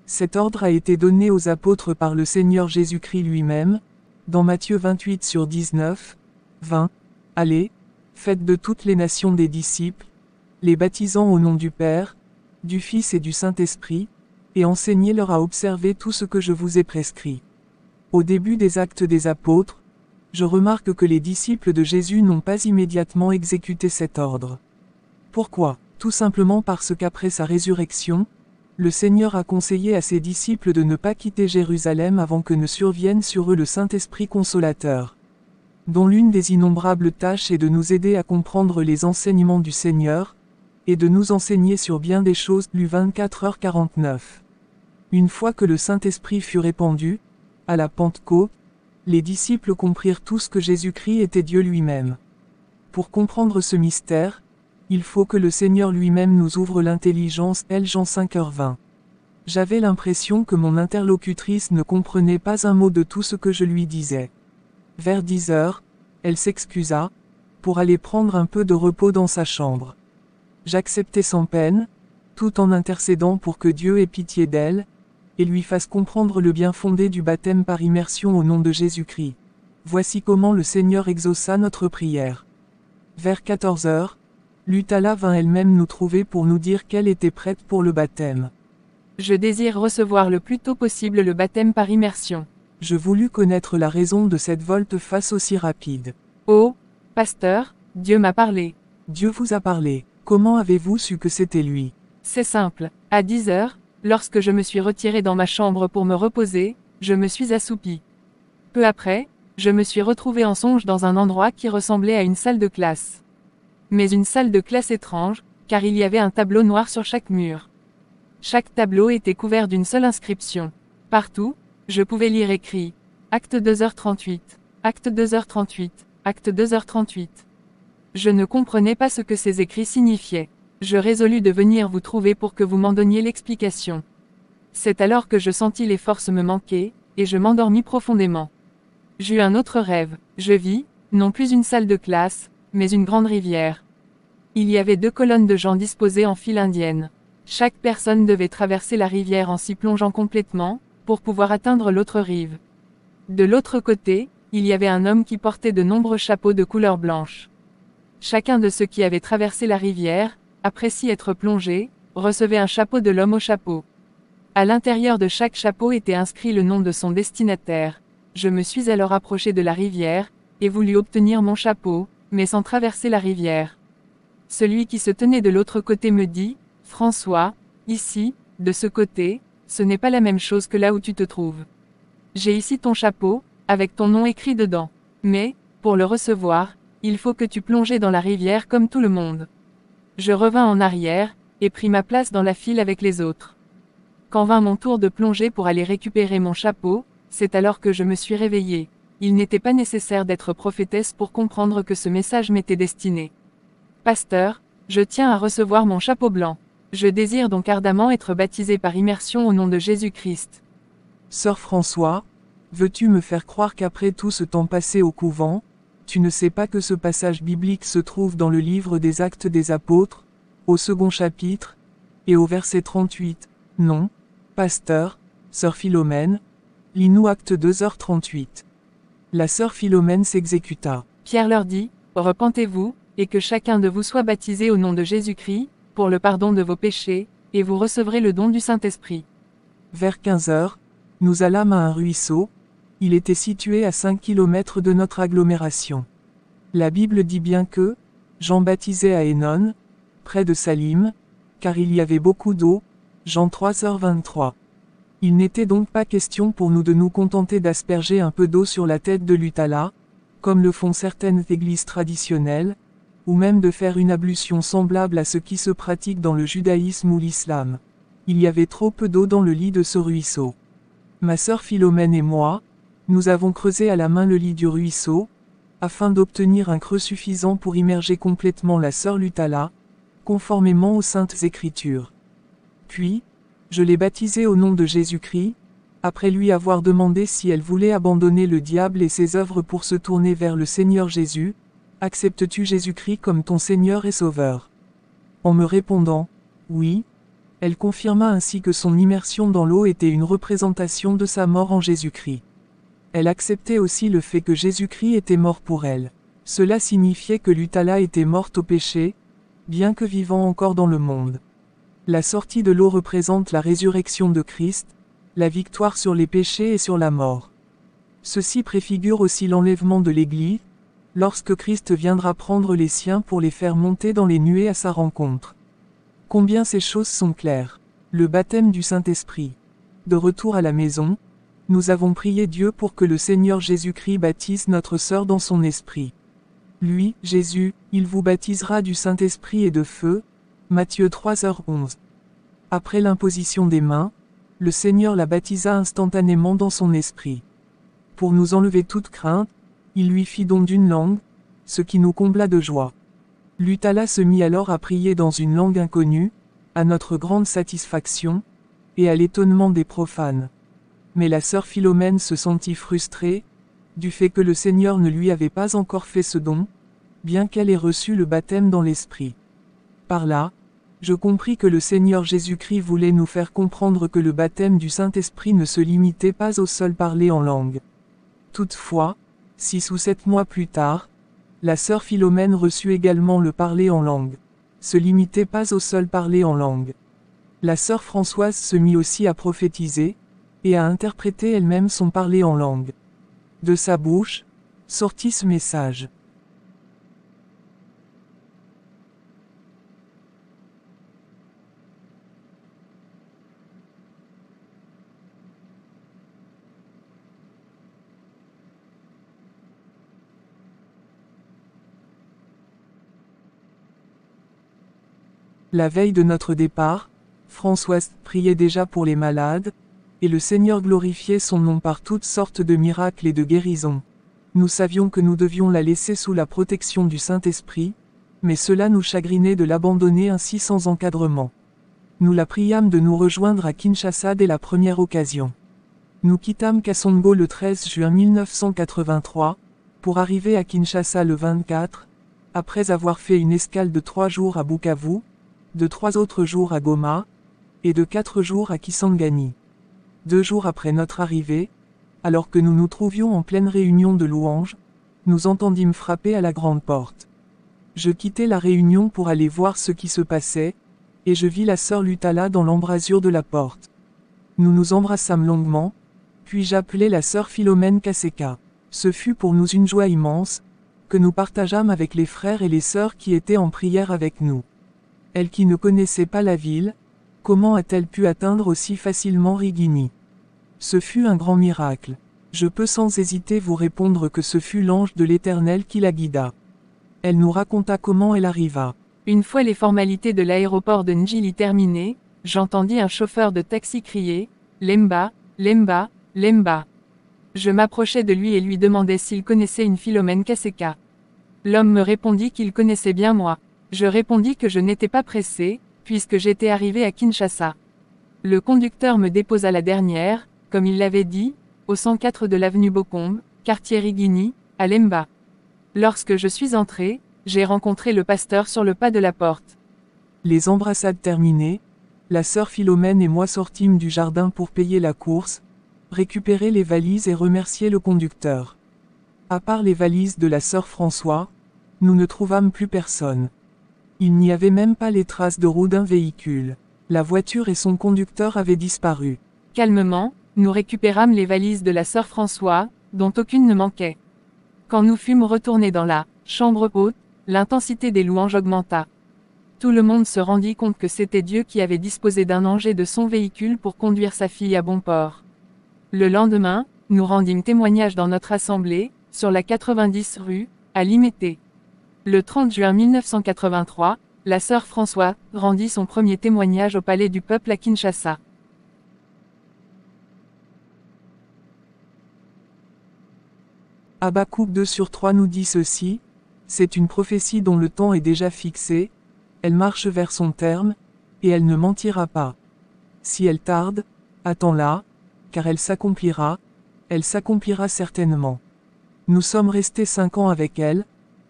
Cet ordre a été donné aux apôtres par le Seigneur Jésus-Christ lui-même, dans Matthieu 28/19, 20, « Allez, faites de toutes les nations des disciples, les baptisant au nom du Père, du Fils et du Saint-Esprit, et enseignez-leur à observer tout ce que je vous ai prescrit. » Au début des Actes des Apôtres, je remarque que les disciples de Jésus n'ont pas immédiatement exécuté cet ordre. Pourquoi? Tout simplement parce qu'après sa résurrection, le Seigneur a conseillé à ses disciples de ne pas quitter Jérusalem avant que ne survienne sur eux le Saint-Esprit consolateur, dont l'une des innombrables tâches est de nous aider à comprendre les enseignements du Seigneur, et de nous enseigner sur bien des choses. Luc 24h49. Une fois que le Saint-Esprit fut répandu, à la Pentecôte, les disciples comprirent tous que Jésus-Christ était Dieu lui-même. Pour comprendre ce mystère, il faut que le Seigneur lui-même nous ouvre l'intelligence. Jean 5h20. J'avais l'impression que mon interlocutrice ne comprenait pas un mot de tout ce que je lui disais. Vers 10h, elle s'excusa, pour aller prendre un peu de repos dans sa chambre. J'acceptai sans peine, tout en intercédant pour que Dieu ait pitié d'elle, et lui fasse comprendre le bien fondé du baptême par immersion au nom de Jésus-Christ. Voici comment le Seigneur exauça notre prière. Vers 14h, Lutala vint elle-même nous trouver pour nous dire qu'elle était prête pour le baptême. Je désire recevoir le plus tôt possible le baptême par immersion. Je voulus connaître la raison de cette volte-face aussi rapide. Oh, pasteur, Dieu m'a parlé. Dieu vous a parlé. Comment avez-vous su que c'était lui? C'est simple. À 10h, lorsque je me suis retiré dans ma chambre pour me reposer, je me suis assoupi. Peu après, je me suis retrouvé en songe dans un endroit qui ressemblait à une salle de classe. Mais une salle de classe étrange, car il y avait un tableau noir sur chaque mur. Chaque tableau était couvert d'une seule inscription. Partout, je pouvais lire écrit « Acte 2h38, Acte 2h38, Acte 2h38 ». Je ne comprenais pas ce que ces écrits signifiaient. Je résolus de venir vous trouver pour que vous m'en donniez l'explication. C'est alors que je sentis les forces me manquer, et je m'endormis profondément. J'eus un autre rêve, je vis, non plus une salle de classe, mais une grande rivière. Il y avait 2 colonnes de gens disposées en file indienne. Chaque personne devait traverser la rivière en s'y plongeant complètement, pour pouvoir atteindre l'autre rive. De l'autre côté, il y avait un homme qui portait de nombreux chapeaux de couleur blanche. Chacun de ceux qui avaient traversé la rivière, après s'y être plongé, recevait un chapeau de l'homme au chapeau. À l'intérieur de chaque chapeau était inscrit le nom de son destinataire. Je me suis alors approché de la rivière, et voulu obtenir mon chapeau, mais sans traverser la rivière. Celui qui se tenait de l'autre côté me dit, « François, ici, de ce côté, ce n'est pas la même chose que là où tu te trouves. J'ai ici ton chapeau, avec ton nom écrit dedans. Mais, pour le recevoir, il faut que tu plonges dans la rivière comme tout le monde. » Je revins en arrière, et pris ma place dans la file avec les autres. Quand vint mon tour de plonger pour aller récupérer mon chapeau, c'est alors que je me suis réveillée. Il n'était pas nécessaire d'être prophétesse pour comprendre que ce message m'était destiné. Pasteur, je tiens à recevoir mon chapeau blanc. Je désire donc ardemment être baptisé par immersion au nom de Jésus-Christ. Sœur François, veux-tu me faire croire qu'après tout ce temps passé au couvent, tu ne sais pas que ce passage biblique se trouve dans le livre des Actes des Apôtres, au 2e chapitre, et au verset 38, non, pasteur, sœur Philomène, lis-nous Acte 2h38. La sœur Philomène s'exécuta. Pierre leur dit, repentez-vous, et que chacun de vous soit baptisé au nom de Jésus-Christ, pour le pardon de vos péchés, et vous recevrez le don du Saint-Esprit. Vers 15h, nous allâmes à un ruisseau, il était situé à 5 km de notre agglomération. La Bible dit bien que, Jean baptisait à Hénon, près de Salim, car il y avait beaucoup d'eau, Jean 3h23. Il n'était donc pas question pour nous de nous contenter d'asperger un peu d'eau sur la tête de l'Utala, comme le font certaines églises traditionnelles, ou même de faire une ablution semblable à ce qui se pratique dans le judaïsme ou l'islam. Il y avait trop peu d'eau dans le lit de ce ruisseau. Ma sœur Philomène et moi, nous avons creusé à la main le lit du ruisseau, afin d'obtenir un creux suffisant pour immerger complètement la sœur Lutala, conformément aux Saintes Écritures. Puis, je l'ai baptisée au nom de Jésus-Christ, après lui avoir demandé si elle voulait abandonner le diable et ses œuvres pour se tourner vers le Seigneur Jésus. Acceptes-tu Jésus-Christ comme ton Seigneur et Sauveur? En me répondant, oui, elle confirma ainsi que son immersion dans l'eau était une représentation de sa mort en Jésus-Christ. Elle acceptait aussi le fait que Jésus-Christ était mort pour elle. Cela signifiait que l'Utala était morte au péché, bien que vivant encore dans le monde. La sortie de l'eau représente la résurrection de Christ, la victoire sur les péchés et sur la mort. Ceci préfigure aussi l'enlèvement de l'Église, lorsque Christ viendra prendre les siens pour les faire monter dans les nuées à sa rencontre. Combien ces choses sont claires. Le baptême du Saint-Esprit. De retour à la maison, nous avons prié Dieu pour que le Seigneur Jésus-Christ baptise notre sœur dans son esprit. Lui, Jésus, il vous baptisera du Saint-Esprit et de feu. Matthieu 3h11. Après l'imposition des mains, le Seigneur la baptisa instantanément dans son esprit. Pour nous enlever toute crainte, il lui fit don d'une langue, ce qui nous combla de joie. L'Utala se mit alors à prier dans une langue inconnue, à notre grande satisfaction, et à l'étonnement des profanes. Mais la sœur Philomène se sentit frustrée, du fait que le Seigneur ne lui avait pas encore fait ce don, bien qu'elle ait reçu le baptême dans l'Esprit. Par là, je compris que le Seigneur Jésus-Christ voulait nous faire comprendre que le baptême du Saint-Esprit ne se limitait pas au seul parler en langue. Toutefois, 6 ou 7 mois plus tard, la sœur Philomène reçut également le parler en langue. Se limitait pas au seul parler en langue. La sœur Françoise se mit aussi à prophétiser, et à interpréter elle-même son parler en langue. De sa bouche, sortit ce message. La veille de notre départ, Françoise priait déjà pour les malades, et le Seigneur glorifiait son nom par toutes sortes de miracles et de guérisons. Nous savions que nous devions la laisser sous la protection du Saint-Esprit, mais cela nous chagrinait de l'abandonner ainsi sans encadrement. Nous la priâmes de nous rejoindre à Kinshasa dès la première occasion. Nous quittâmes Kassongo le 13 juin 1983, pour arriver à Kinshasa le 24, après avoir fait une escale de 3 jours à Bukavu, de 3 autres jours à Goma, et de 4 jours à Kisangani. 2 jours après notre arrivée, alors que nous nous trouvions en pleine réunion de louanges, nous entendîmes frapper à la grande porte. Je quittai la réunion pour aller voir ce qui se passait, et je vis la sœur Lutala dans l'embrasure de la porte. Nous nous embrassâmes longuement, puis j'appelai la sœur Philomène Kaseka. Ce fut pour nous une joie immense, que nous partageâmes avec les frères et les sœurs qui étaient en prière avec nous. Elle qui ne connaissait pas la ville, comment a-t-elle pu atteindre aussi facilement Rigini? Ce fut un grand miracle. Je peux sans hésiter vous répondre que ce fut l'ange de l'Éternel qui la guida. Elle nous raconta comment elle arriva. Une fois les formalités de l'aéroport de Njili terminées, j'entendis un chauffeur de taxi crier « Lemba, Lemba, Lemba ». Je m'approchai de lui et lui demandai s'il connaissait une Philomène Kaseka. L'homme me répondit qu'il connaissait bien moi. Je répondis que je n'étais pas pressé, puisque j'étais arrivé à Kinshasa. Le conducteur me déposa la dernière, comme il l'avait dit, au 104 de l'avenue Bokombe, quartier Rigini, à Lemba. Lorsque je suis entré, j'ai rencontré le pasteur sur le pas de la porte. Les embrassades terminées, la sœur Philomène et moi sortîmes du jardin pour payer la course, récupérer les valises et remercier le conducteur. À part les valises de la sœur François, nous ne trouvâmes plus personne. Il n'y avait même pas les traces de roues d'un véhicule. La voiture et son conducteur avaient disparu. Calmement, nous récupérâmes les valises de la sœur François, dont aucune ne manquait. Quand nous fûmes retournés dans la chambre haute, l'intensité des louanges augmenta. Tout le monde se rendit compte que c'était Dieu qui avait disposé d'un ange et de son véhicule pour conduire sa fille à bon port. Le lendemain, nous rendîmes témoignage dans notre assemblée, sur la 90 rue, à Limete. Le 30 juin 1983, la sœur François rendit son premier témoignage au Palais du Peuple à Kinshasa. Habakkuk 2/3 nous dit ceci, c'est une prophétie dont le temps est déjà fixé, elle marche vers son terme, et elle ne mentira pas. Si elle tarde, attends-la, car elle s'accomplira certainement. Nous sommes restés 5 ans avec elle,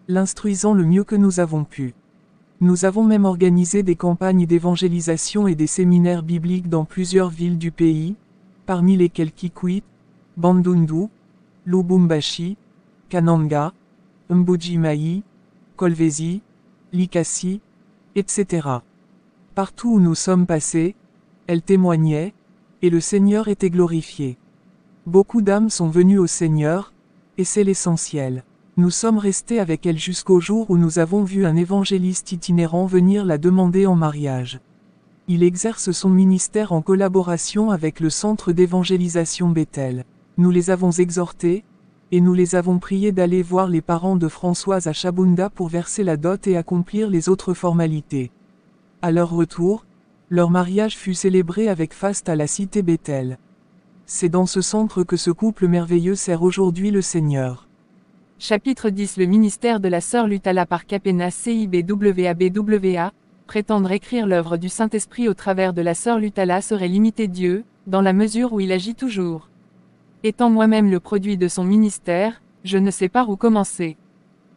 l'instruisant le mieux que nous avons pu. Nous avons même organisé des campagnes d'évangélisation et des séminaires bibliques dans plusieurs villes du pays, parmi lesquelles Kikwit, Bandundu, Lubumbashi, Kananga, Mbuji-Mayi, Kolwezi, Likasi, etc. Partout où nous sommes passés, elle témoignait, et le Seigneur était glorifié. Beaucoup d'âmes sont venues au Seigneur, et c'est l'essentiel. Nous sommes restés avec elle jusqu'au jour où nous avons vu un évangéliste itinérant venir la demander en mariage. Il exerce son ministère en collaboration avec le centre d'évangélisation Bethel. Nous les avons exhortés, et nous les avons priés d'aller voir les parents de Françoise à Chabunda pour verser la dot et accomplir les autres formalités. À leur retour, leur mariage fut célébré avec faste à la cité Bethel. C'est dans ce centre que ce couple merveilleux sert aujourd'hui le Seigneur. Chapitre 10. Le ministère de la sœur Lutala par Kapena CIBWABWA, prétendre écrire l'œuvre du Saint-Esprit au travers de la sœur Lutala serait limiter Dieu, dans la mesure où il agit toujours. Étant moi-même le produit de son ministère, je ne sais pas où commencer.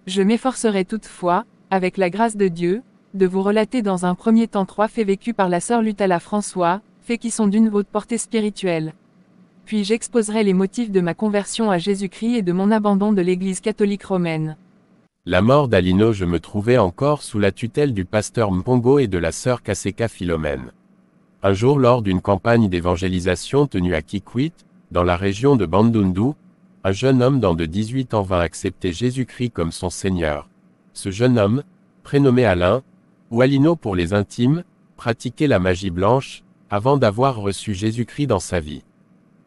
Je m'efforcerai toutefois, avec la grâce de Dieu, de vous relater dans un premier temps 3 faits vécus par la sœur Lutala François, faits qui sont d'une haute portée spirituelle. Puis j'exposerai les motifs de ma conversion à Jésus-Christ et de mon abandon de l'Église catholique romaine. La mort d'Alino. Je me trouvais encore sous la tutelle du pasteur Mpongo et de la sœur Kaseka Philomène. Un jour, lors d'une campagne d'évangélisation tenue à Kikwit, dans la région de Bandundu, un jeune homme de 18 ans vint accepter Jésus-Christ comme son Seigneur. Ce jeune homme, prénommé Alain, ou Alino pour les intimes, pratiquait la magie blanche, avant d'avoir reçu Jésus-Christ dans sa vie.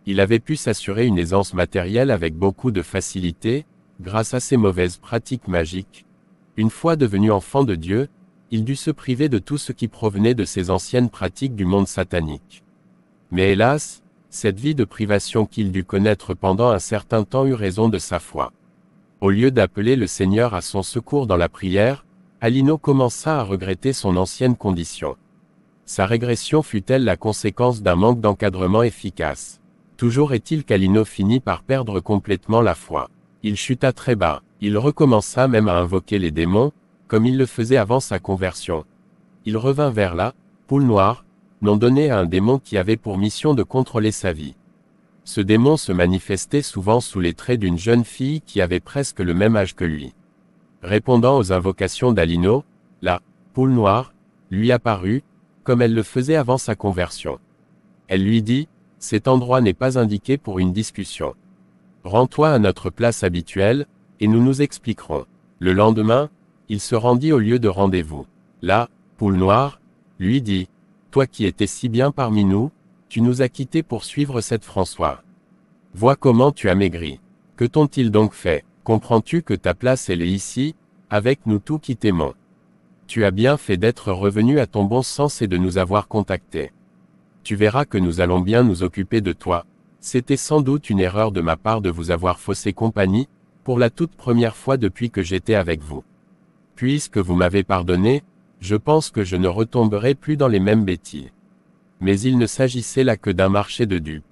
Il avait pu s'assurer une aisance matérielle avec beaucoup de facilité, grâce à ses mauvaises pratiques magiques. Une fois devenu enfant de Dieu, il dut se priver de tout ce qui provenait de ses anciennes pratiques du monde satanique. Mais hélas, cette vie de privation qu'il dut connaître pendant un certain temps eut raison de sa foi. Au lieu d'appeler le Seigneur à son secours dans la prière, Alino commença à regretter son ancienne condition. Sa régression fut-elle la conséquence d'un manque d'encadrement efficace? Toujours est-il qu'Alino finit par perdre complètement la foi. Il chuta très bas, il recommença même à invoquer les démons, comme il le faisait avant sa conversion. Il revint vers la poule noire, nom donné à un démon qui avait pour mission de contrôler sa vie. Ce démon se manifestait souvent sous les traits d'une jeune fille qui avait presque le même âge que lui. Répondant aux invocations d'Alino, la poule noire lui apparut, comme elle le faisait avant sa conversion. Elle lui dit, « Cet endroit n'est pas indiqué pour une discussion. Rends-toi à notre place habituelle, et nous nous expliquerons. » Le lendemain, il se rendit au lieu de rendez-vous. La poule noire lui dit, « Toi qui étais si bien parmi nous, tu nous as quittés pour suivre cette François. Vois comment tu as maigri. Que t'ont-ils donc fait? Comprends-tu que ta place elle est ici, avec nous tous qui t'aimons? Tu as bien fait d'être revenu à ton bon sens et de nous avoir contactés. Tu verras que nous allons bien nous occuper de toi. C'était sans doute une erreur de ma part de vous avoir faussé compagnie, pour la toute première fois depuis que j'étais avec vous. Puisque vous m'avez pardonné, je pense que je ne retomberai plus dans les mêmes bêtises. Mais il ne s'agissait là que d'un marché de dupes.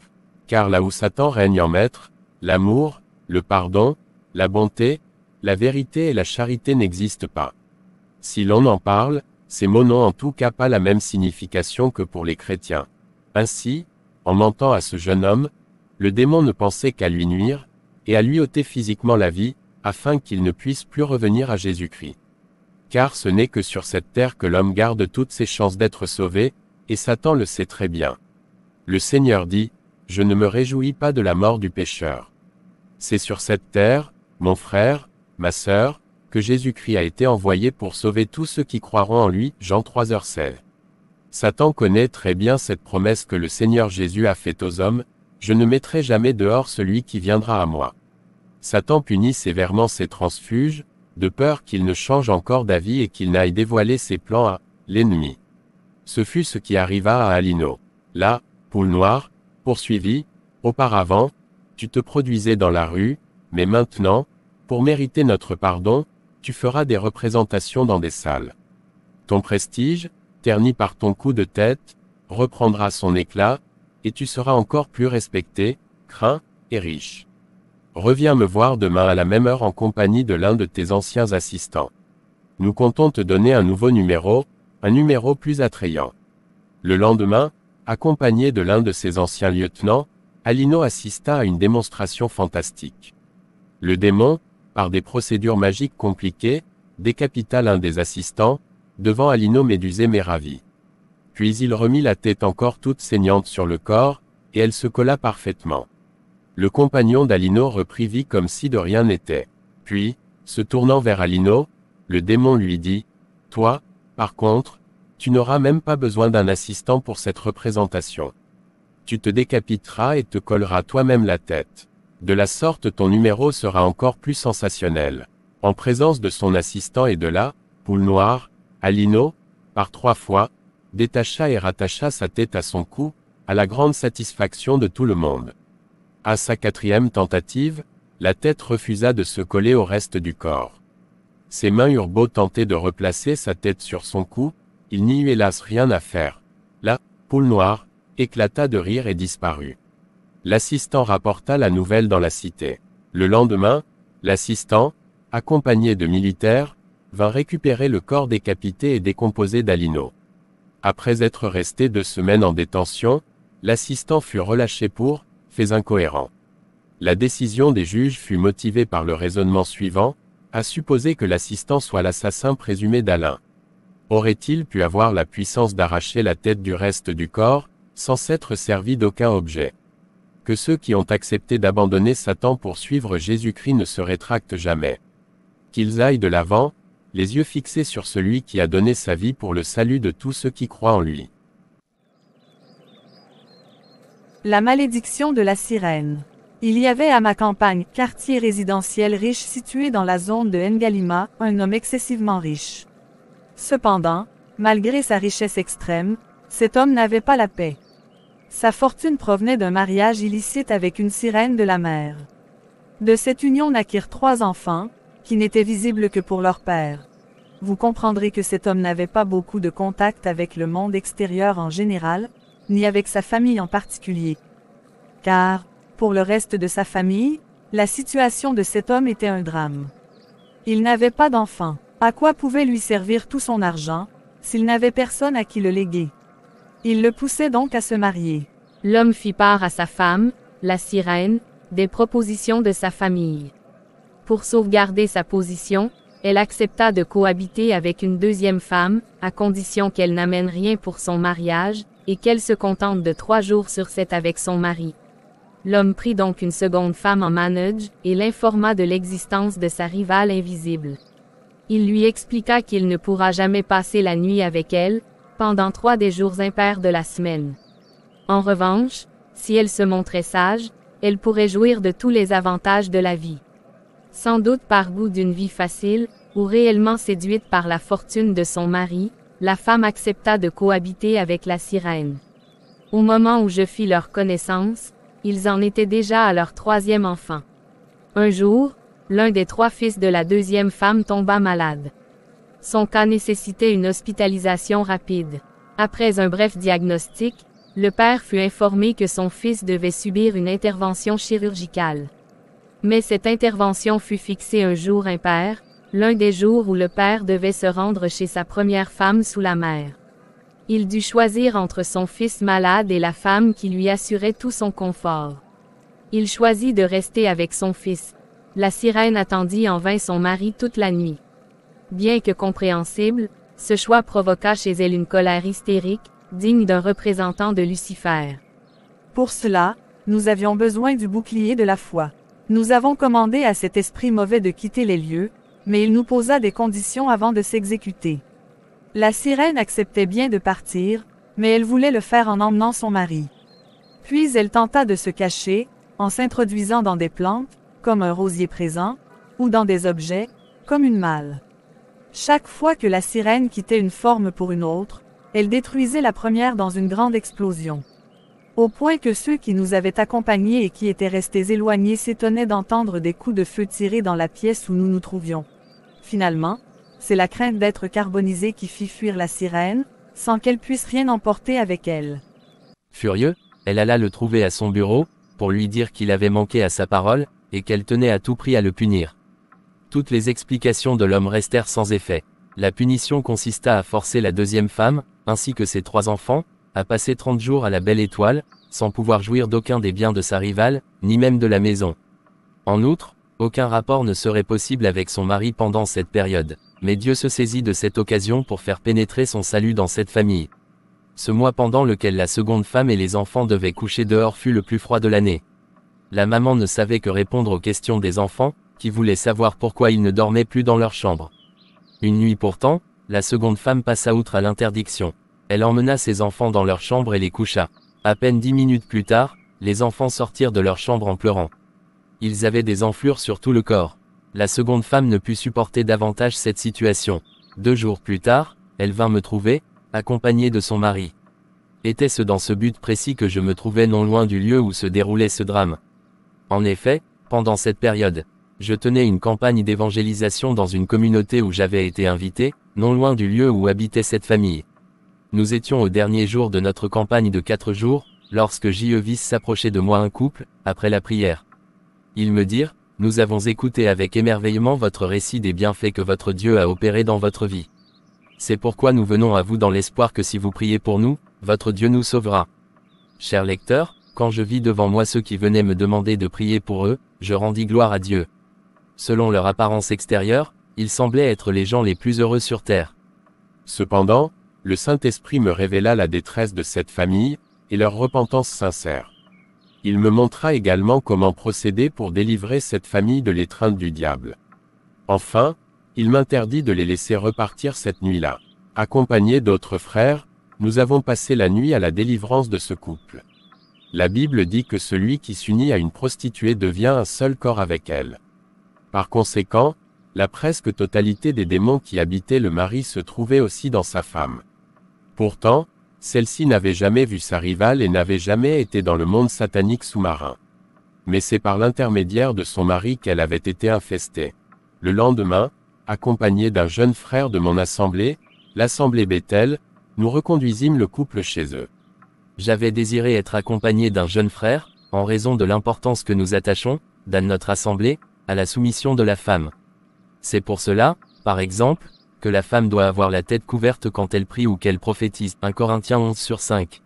Car là où Satan règne en maître, l'amour, le pardon, la bonté, la vérité et la charité n'existent pas. Si l'on en parle, ces mots n'ont en tout cas pas la même signification que pour les chrétiens. Ainsi, en mentant à ce jeune homme, le démon ne pensait qu'à lui nuire, et à lui ôter physiquement la vie, afin qu'il ne puisse plus revenir à Jésus-Christ. Car ce n'est que sur cette terre que l'homme garde toutes ses chances d'être sauvé, et Satan le sait très bien. Le Seigneur dit, « Je ne me réjouis pas de la mort du pécheur. » C'est sur cette terre, mon frère, ma sœur, que Jésus-Christ a été envoyé pour sauver tous ceux qui croiront en lui, Jean 3h16. Satan connaît très bien cette promesse que le Seigneur Jésus a faite aux hommes, « Je ne mettrai jamais dehors celui qui viendra à moi. » Satan punit sévèrement ses transfuges, de peur qu'il ne change encore d'avis et qu'il n'aille dévoiler ses plans à l'ennemi. Ce fut ce qui arriva à Alino. La poule noire poursuivit, « Auparavant, tu te produisais dans la rue, mais maintenant, pour mériter notre pardon, tu feras des représentations dans des salles. Ton prestige, terni par ton coup de tête, reprendra son éclat, et tu seras encore plus respecté, craint, et riche. Reviens me voir demain à la même heure en compagnie de l'un de tes anciens assistants. Nous comptons te donner un nouveau numéro, un numéro plus attrayant. » Le lendemain, accompagné de l'un de ses anciens lieutenants, Alino assista à une démonstration fantastique. Le démon, par des procédures magiques compliquées, décapita l'un des assistants, devant Alino médusé mais ravi. Puis il remit la tête encore toute saignante sur le corps, et elle se colla parfaitement. Le compagnon d'Alino reprit vie comme si de rien n'était. Puis, se tournant vers Alino, le démon lui dit, « Toi, par contre, tu n'auras même pas besoin d'un assistant pour cette représentation. Tu te décapiteras et te colleras toi-même la tête. De la sorte ton numéro sera encore plus sensationnel. » En présence de son assistant et de la poule noire, Alino, par 3 fois, détacha et rattacha sa tête à son cou, à la grande satisfaction de tout le monde. À sa 4e tentative, la tête refusa de se coller au reste du corps. Ses mains eurent beau tenter de replacer sa tête sur son cou, il n'y eut hélas rien à faire. La poule noire éclata de rire et disparut. L'assistant rapporta la nouvelle dans la cité. Le lendemain, l'assistant, accompagné de militaires, vint récupérer le corps décapité et décomposé d'Alino. Après être resté 2 semaines en détention, l'assistant fut relâché pour faits incohérents. La décision des juges fut motivée par le raisonnement suivant, à supposer que l'assistant soit l'assassin présumé d'Alain. Aurait-il pu avoir la puissance d'arracher la tête du reste du corps, sans s'être servi d'aucun objet? Que ceux qui ont accepté d'abandonner Satan pour suivre Jésus-Christ ne se rétractent jamais. Qu'ils aillent de l'avant, les yeux fixés sur celui qui a donné sa vie pour le salut de tous ceux qui croient en lui. La malédiction de la sirène. Il y avait à ma campagne, quartier résidentiel riche situé dans la zone de Ngalima, un homme excessivement riche. Cependant, malgré sa richesse extrême, cet homme n'avait pas la paix. Sa fortune provenait d'un mariage illicite avec une sirène de la mer. De cette union naquirent 3 enfants, qui n'étaient visibles que pour leur père. Vous comprendrez que cet homme n'avait pas beaucoup de contact avec le monde extérieur en général, ni avec sa famille en particulier. car, pour le reste de sa famille, la situation de cet homme était un drame. Il n'avait pas d'enfant. À quoi pouvait lui servir tout son argent, s'il n'avait personne à qui le léguer? Il le poussait donc à se marier. L'homme fit part à sa femme, la sirène, des propositions de sa famille. Pour sauvegarder sa position, elle accepta de cohabiter avec une deuxième femme, à condition qu'elle n'amène rien pour son mariage, et qu'elle se contente de 3 jours sur 7 avec son mari. L'homme prit donc une seconde femme en manège, et l'informa de l'existence de sa rivale invisible. Il lui expliqua qu'il ne pourra jamais passer la nuit avec elle, pendant 3 des jours impairs de la semaine. En revanche, si elle se montrait sage, elle pourrait jouir de tous les avantages de la vie. Sans doute par goût d'une vie facile, ou réellement séduite par la fortune de son mari, la femme accepta de cohabiter avec la sirène. Au moment où je fis leur connaissance, ils en étaient déjà à leur 3e enfant. Un jour, l'un des 3 fils de la deuxième femme tomba malade. Son cas nécessitait une hospitalisation rapide. Après un bref diagnostic, le père fut informé que son fils devait subir une intervention chirurgicale. Mais cette intervention fut fixée un jour impair, l'un des jours où le père devait se rendre chez sa première femme sous la mer. Il dut choisir entre son fils malade et la femme qui lui assurait tout son confort. Il choisit de rester avec son fils. La sirène attendit en vain son mari toute la nuit. Bien que compréhensible, ce choix provoqua chez elle une colère hystérique, digne d'un représentant de Lucifer. Pour cela, nous avions besoin du bouclier de la foi. Nous avons commandé à cet esprit mauvais de quitter les lieux, mais il nous posa des conditions avant de s'exécuter. La sirène acceptait bien de partir, mais elle voulait le faire en emmenant son mari. Puis elle tenta de se cacher, en s'introduisant dans des plantes, comme un rosier présent, ou dans des objets, comme une malle. Chaque fois que la sirène quittait une forme pour une autre, elle détruisait la première dans une grande explosion. Au point que ceux qui nous avaient accompagnés et qui étaient restés éloignés s'étonnaient d'entendre des coups de feu tirés dans la pièce où nous nous trouvions. Finalement, c'est la crainte d'être carbonisée qui fit fuir la sirène, sans qu'elle puisse rien emporter avec elle. Furieux, elle alla le trouver à son bureau, pour lui dire qu'il avait manqué à sa parole, et qu'elle tenait à tout prix à le punir. Toutes les explications de l'homme restèrent sans effet. La punition consista à forcer la deuxième femme, ainsi que ses 3 enfants, à passer 30 jours à la Belle Étoile, sans pouvoir jouir d'aucun des biens de sa rivale, ni même de la maison. En outre, aucun rapport ne serait possible avec son mari pendant cette période, mais Dieu se saisit de cette occasion pour faire pénétrer son salut dans cette famille. Ce mois pendant lequel la seconde femme et les enfants devaient coucher dehors fut le plus froid de l'année. La maman ne savait que répondre aux questions des enfants, qui voulaient savoir pourquoi ils ne dormaient plus dans leur chambre. Une nuit pourtant, la seconde femme passa outre à l'interdiction. Elle emmena ses enfants dans leur chambre et les coucha. À peine 10 minutes plus tard, les enfants sortirent de leur chambre en pleurant. Ils avaient des enflures sur tout le corps. La seconde femme ne put supporter davantage cette situation. 2 jours plus tard, elle vint me trouver, accompagnée de son mari. Était-ce dans ce but précis que je me trouvais non loin du lieu où se déroulait ce drame? En effet, pendant cette période, je tenais une campagne d'évangélisation dans une communauté où j'avais été invité, non loin du lieu où habitait cette famille. Nous étions au dernier jour de notre campagne de 4 jours, lorsque J.E. s'approchait de moi un couple, après la prière. Ils me dirent, « Nous avons écouté avec émerveillement votre récit des bienfaits que votre Dieu a opérés dans votre vie. C'est pourquoi nous venons à vous dans l'espoir que si vous priez pour nous, votre Dieu nous sauvera. » Cher lecteur, quand je vis devant moi ceux qui venaient me demander de prier pour eux, je rendis gloire à Dieu. Selon leur apparence extérieure, ils semblaient être les gens les plus heureux sur terre. Cependant, le Saint-Esprit me révéla la détresse de cette famille, et leur repentance sincère. Il me montra également comment procéder pour délivrer cette famille de l'étreinte du diable. Enfin, il m'interdit de les laisser repartir cette nuit-là. Accompagnés d'autres frères, nous avons passé la nuit à la délivrance de ce couple. La Bible dit que celui qui s'unit à une prostituée devient un seul corps avec elle. Par conséquent, la presque totalité des démons qui habitaient le mari se trouvaient aussi dans sa femme. Pourtant, celle-ci n'avait jamais vu sa rivale et n'avait jamais été dans le monde satanique sous-marin. Mais c'est par l'intermédiaire de son mari qu'elle avait été infestée. Le lendemain, accompagné d'un jeune frère de mon assemblée, l'assemblée Bethel, nous reconduisîmes le couple chez eux. J'avais désiré être accompagné d'un jeune frère, en raison de l'importance que nous attachons, dans notre assemblée, à la soumission de la femme. C'est pour cela, par exemple, que la femme doit avoir la tête couverte quand elle prie ou qu'elle prophétise. 1 Corinthiens 11/5.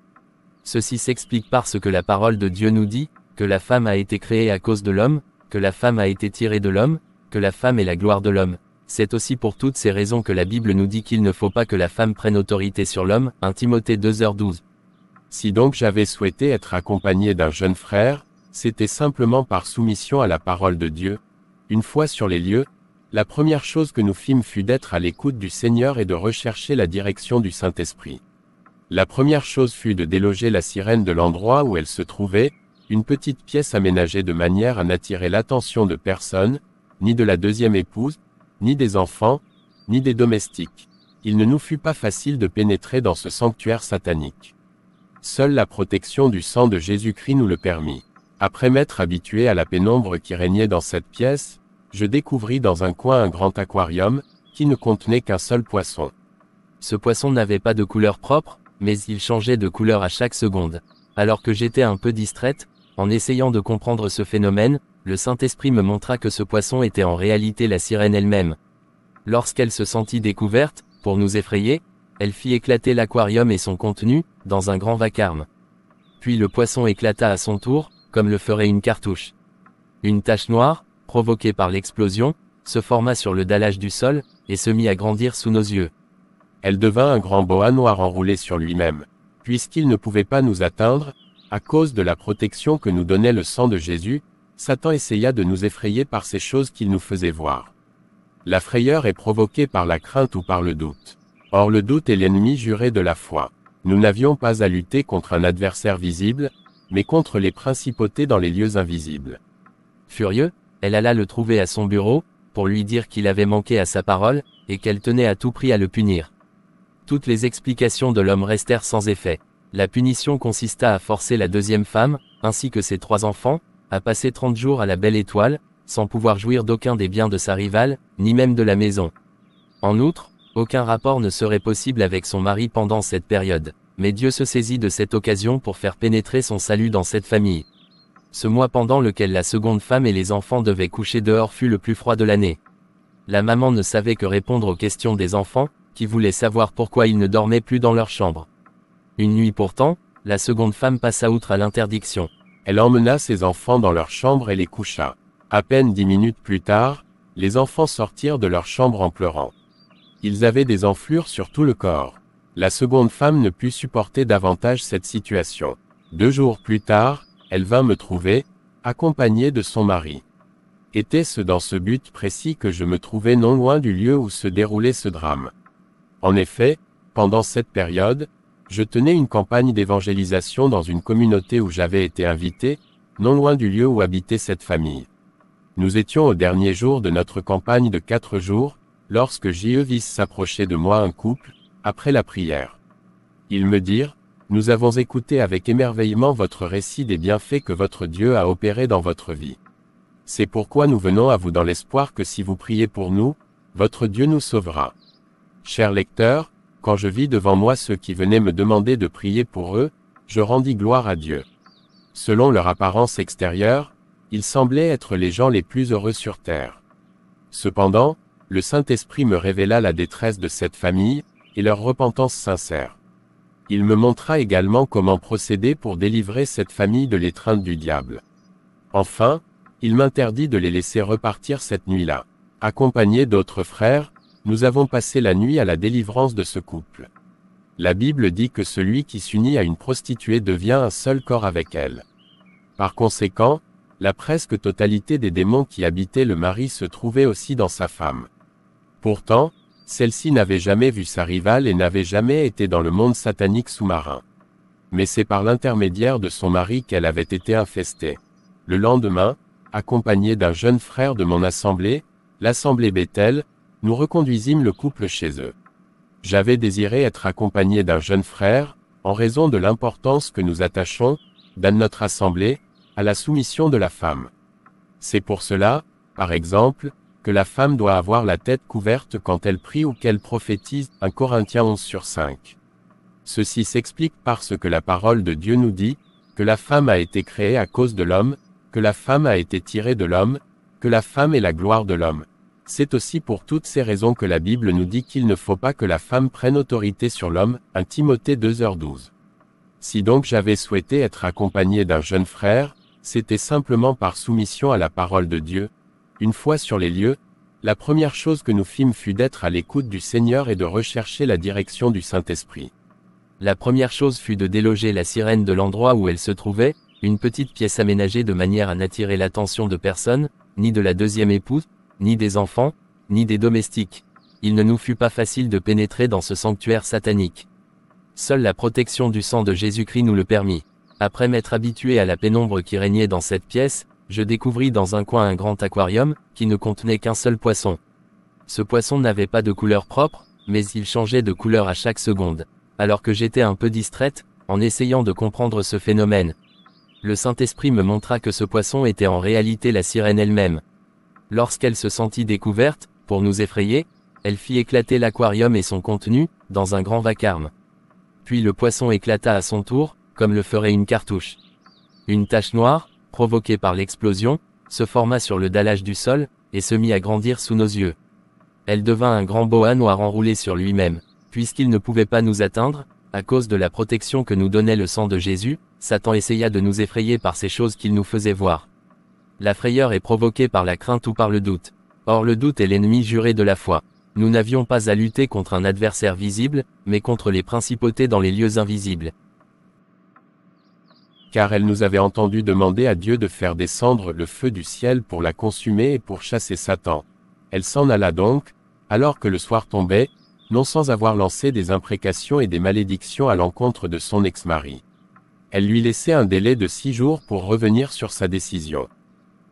Ceci s'explique parce que la parole de Dieu nous dit, que la femme a été créée à cause de l'homme, que la femme a été tirée de l'homme, que la femme est la gloire de l'homme. C'est aussi pour toutes ces raisons que la Bible nous dit qu'il ne faut pas que la femme prenne autorité sur l'homme. 1 Timothée 2h12. Si donc j'avais souhaité être accompagné d'un jeune frère, c'était simplement par soumission à la parole de Dieu. Une fois sur les lieux, la première chose que nous fîmes fut d'être à l'écoute du Seigneur et de rechercher la direction du Saint-Esprit. La première chose fut de déloger la sirène de l'endroit où elle se trouvait, une petite pièce aménagée de manière à n'attirer l'attention de personne, ni de la deuxième épouse, ni des enfants, ni des domestiques. Il ne nous fut pas facile de pénétrer dans ce sanctuaire satanique. Seule la protection du sang de Jésus-Christ nous le permit. Après m'être habitué à la pénombre qui régnait dans cette pièce, je découvris dans un coin un grand aquarium, qui ne contenait qu'un seul poisson. Ce poisson n'avait pas de couleur propre, mais il changeait de couleur à chaque seconde. Alors que j'étais un peu distraite, en essayant de comprendre ce phénomène, le Saint-Esprit me montra que ce poisson était en réalité la sirène elle-même. Lorsqu'elle se sentit découverte, pour nous effrayer, elle fit éclater l'aquarium et son contenu, dans un grand vacarme. Puis le poisson éclata à son tour, comme le ferait une cartouche. Une tache noire, provoquée par l'explosion, se forma sur le dallage du sol, et se mit à grandir sous nos yeux. Elle devint un grand boa noir enroulé sur lui-même. Puisqu'il ne pouvait pas nous atteindre, à cause de la protection que nous donnait le sang de Jésus, Satan essaya de nous effrayer par ces choses qu'il nous faisait voir. La frayeur est provoquée par la crainte ou par le doute. Or le doute est l'ennemi juré de la foi. Nous n'avions pas à lutter contre un adversaire visible, mais contre les principautés dans les lieux invisibles. Furieux, elle alla le trouver à son bureau, pour lui dire qu'il avait manqué à sa parole, et qu'elle tenait à tout prix à le punir. Toutes les explications de l'homme restèrent sans effet. La punition consista à forcer la deuxième femme, ainsi que ses 3 enfants, à passer 30 jours à la Belle Étoile, sans pouvoir jouir d'aucun des biens de sa rivale, ni même de la maison. En outre, aucun rapport ne serait possible avec son mari pendant cette période, mais Dieu se saisit de cette occasion pour faire pénétrer son salut dans cette famille. Ce mois pendant lequel la seconde femme et les enfants devaient coucher dehors fut le plus froid de l'année. La maman ne savait que répondre aux questions des enfants, qui voulaient savoir pourquoi ils ne dormaient plus dans leur chambre. Une nuit pourtant, la seconde femme passa outre à l'interdiction. Elle emmena ses enfants dans leur chambre et les coucha. À peine 10 minutes plus tard, les enfants sortirent de leur chambre en pleurant. Ils avaient des enflures sur tout le corps. La seconde femme ne put supporter davantage cette situation. 2 jours plus tard, elle vint me trouver, accompagnée de son mari. Était-ce dans ce but précis que je me trouvais non loin du lieu où se déroulait ce drame? En effet, pendant cette période, je tenais une campagne d'évangélisation dans une communauté où j'avais été invité, non loin du lieu où habitait cette famille. Nous étions au dernier jour de notre campagne de 4 jours, lorsque J.E. vis s'approcher de moi un couple, après la prière. Ils me dirent, « Nous avons écouté avec émerveillement votre récit des bienfaits que votre Dieu a opérés dans votre vie. C'est pourquoi nous venons à vous dans l'espoir que si vous priez pour nous, votre Dieu nous sauvera. » Chers lecteurs, quand je vis devant moi ceux qui venaient me demander de prier pour eux, je rendis gloire à Dieu. Selon leur apparence extérieure, ils semblaient être les gens les plus heureux sur terre. Cependant, le Saint-Esprit me révéla la détresse de cette famille, et leur repentance sincère. Il me montra également comment procéder pour délivrer cette famille de l'étreinte du diable. Enfin, il m'interdit de les laisser repartir cette nuit-là. Accompagnés d'autres frères, nous avons passé la nuit à la délivrance de ce couple. La Bible dit que celui qui s'unit à une prostituée devient un seul corps avec elle. Par conséquent, la presque totalité des démons qui habitaient le mari se trouvaient aussi dans sa femme. Pourtant, celle-ci n'avait jamais vu sa rivale et n'avait jamais été dans le monde satanique sous-marin. Mais c'est par l'intermédiaire de son mari qu'elle avait été infestée. Le lendemain, accompagné d'un jeune frère de mon assemblée, l'assemblée Bethel, nous reconduisîmes le couple chez eux. J'avais désiré être accompagné d'un jeune frère, en raison de l'importance que nous attachons, dans notre assemblée, à la soumission de la femme. C'est pour cela, par exemple, que la femme doit avoir la tête couverte quand elle prie ou qu'elle prophétise, 1 Corinthiens 11/5. Ceci s'explique parce que la parole de Dieu nous dit, que la femme a été créée à cause de l'homme, que la femme a été tirée de l'homme, que la femme est la gloire de l'homme. C'est aussi pour toutes ces raisons que la Bible nous dit qu'il ne faut pas que la femme prenne autorité sur l'homme, 1 Timothée 2h12. Si donc j'avais souhaité être accompagné d'un jeune frère, c'était simplement par soumission à la parole de Dieu. Une fois sur les lieux, la première chose que nous fîmes fut d'être à l'écoute du Seigneur et de rechercher la direction du Saint-Esprit. La première chose fut de déloger la sirène de l'endroit où elle se trouvait, une petite pièce aménagée de manière à n'attirer l'attention de personne, ni de la deuxième épouse, ni des enfants, ni des domestiques. Il ne nous fut pas facile de pénétrer dans ce sanctuaire satanique. Seule la protection du sang de Jésus-Christ nous le permit. Après m'être habitué à la pénombre qui régnait dans cette pièce, je découvris dans un coin un grand aquarium, qui ne contenait qu'un seul poisson. Ce poisson n'avait pas de couleur propre, mais il changeait de couleur à chaque seconde. Alors que j'étais un peu distraite, en essayant de comprendre ce phénomène. Le Saint-Esprit me montra que ce poisson était en réalité la sirène elle-même. Lorsqu'elle se sentit découverte, pour nous effrayer, elle fit éclater l'aquarium et son contenu, dans un grand vacarme. Puis le poisson éclata à son tour, comme le ferait une cartouche. Une tache noire, provoquée par l'explosion, se forma sur le dallage du sol, et se mit à grandir sous nos yeux. Elle devint un grand boa noir enroulé sur lui-même. Puisqu'il ne pouvait pas nous atteindre, à cause de la protection que nous donnait le sang de Jésus, Satan essaya de nous effrayer par ces choses qu'il nous faisait voir. La frayeur est provoquée par la crainte ou par le doute. Or le doute est l'ennemi juré de la foi. Nous n'avions pas à lutter contre un adversaire visible, mais contre les principautés dans les lieux invisibles. Car elle nous avait entendu demander à Dieu de faire descendre le feu du ciel pour la consumer et pour chasser Satan. Elle s'en alla donc, alors que le soir tombait, non sans avoir lancé des imprécations et des malédictions à l'encontre de son ex-mari. Elle lui laissait un délai de 6 jours pour revenir sur sa décision.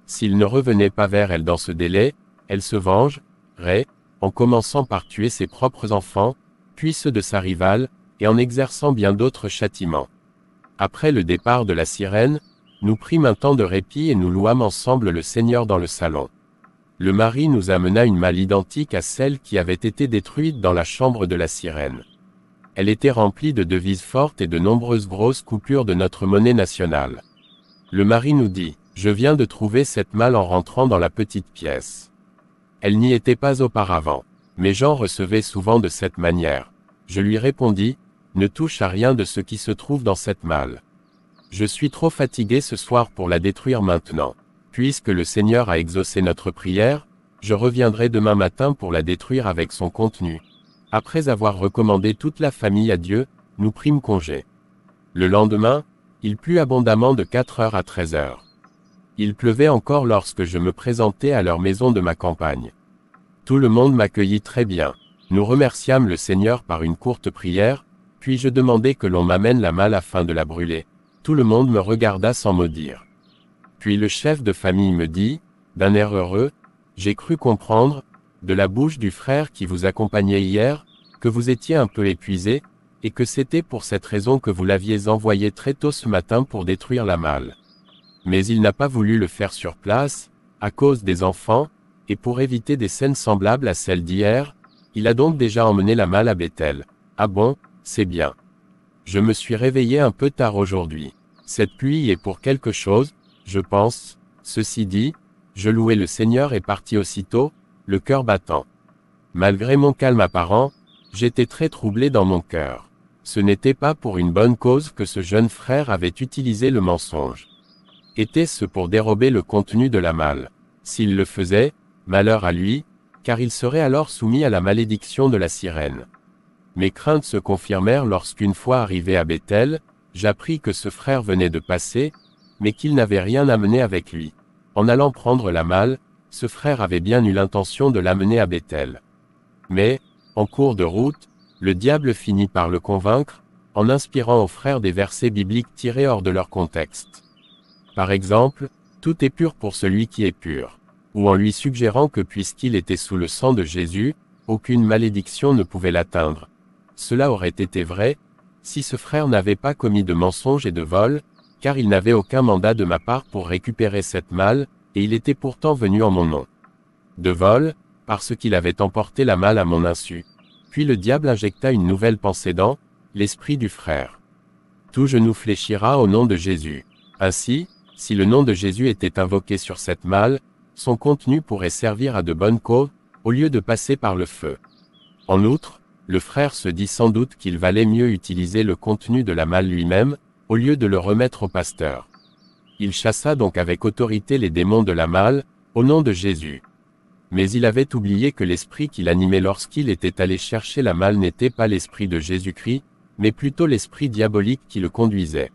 S'il ne revenait pas vers elle dans ce délai, elle se vengerait, en commençant par tuer ses propres enfants, puis ceux de sa rivale, et en exerçant bien d'autres châtiments. Après le départ de la sirène, nous prîmes un temps de répit et nous louâmes ensemble le Seigneur dans le salon. Le mari nous amena une malle identique à celle qui avait été détruite dans la chambre de la sirène. Elle était remplie de devises fortes et de nombreuses grosses coupures de notre monnaie nationale. Le mari nous dit, « Je viens de trouver cette malle en rentrant dans la petite pièce. » Elle n'y était pas auparavant. Mes gens recevaient souvent de cette manière. Je lui répondis, « Ne touche à rien de ce qui se trouve dans cette malle. Je suis trop fatigué ce soir pour la détruire maintenant. Puisque le Seigneur a exaucé notre prière, je reviendrai demain matin pour la détruire avec son contenu. » Après avoir recommandé toute la famille à Dieu, nous prîmes congé. Le lendemain, il plut abondamment de 4h à 13h. Il pleuvait encore lorsque je me présentai à leur maison de ma campagne. Tout le monde m'accueillit très bien. Nous remerciâmes le Seigneur par une courte prière, puis je demandai que l'on m'amène la malle afin de la brûler. Tout le monde me regarda sans mot dire. Puis le chef de famille me dit, d'un air heureux, « J'ai cru comprendre, de la bouche du frère qui vous accompagnait hier, que vous étiez un peu épuisé, et que c'était pour cette raison que vous l'aviez envoyé très tôt ce matin pour détruire la malle. Mais il n'a pas voulu le faire sur place, à cause des enfants, et pour éviter des scènes semblables à celles d'hier, il a donc déjà emmené la malle à Bethel. Ah bon, c'est bien. Je me suis réveillé un peu tard aujourd'hui. Cette pluie est pour quelque chose, je pense. Ceci dit, je louai le Seigneur et partis aussitôt, le cœur battant. Malgré mon calme apparent, j'étais très troublé dans mon cœur. Ce n'était pas pour une bonne cause que ce jeune frère avait utilisé le mensonge. Était-ce pour dérober le contenu de la malle? S'il le faisait, malheur à lui, car il serait alors soumis à la malédiction de la sirène. Mes craintes se confirmèrent lorsqu'une fois arrivé à Bethel, j'appris que ce frère venait de passer, mais qu'il n'avait rien amené avec lui. En allant prendre la malle, ce frère avait bien eu l'intention de l'amener à Bethel. Mais, en cours de route, le diable finit par le convaincre, en inspirant aux frères des versets bibliques tirés hors de leur contexte. Par exemple, « Tout est pur pour celui qui est pur », ou en lui suggérant que puisqu'il était sous le sang de Jésus, aucune malédiction ne pouvait l'atteindre. Cela aurait été vrai, si ce frère n'avait pas commis de mensonge et de vol, car il n'avait aucun mandat de ma part pour récupérer cette malle, et il était pourtant venu en mon nom. De vol, parce qu'il avait emporté la malle à mon insu. Puis le diable injecta une nouvelle pensée dans l'esprit du frère. Tout genou fléchira au nom de Jésus. Ainsi, si le nom de Jésus était invoqué sur cette malle, son contenu pourrait servir à de bonnes causes, au lieu de passer par le feu. En outre, le frère se dit sans doute qu'il valait mieux utiliser le contenu de la malle lui-même, au lieu de le remettre au pasteur. Il chassa donc avec autorité les démons de la malle, au nom de Jésus. Mais il avait oublié que l'esprit qui l'animait lorsqu'il était allé chercher la malle n'était pas l'esprit de Jésus-Christ, mais plutôt l'esprit diabolique qui le conduisait.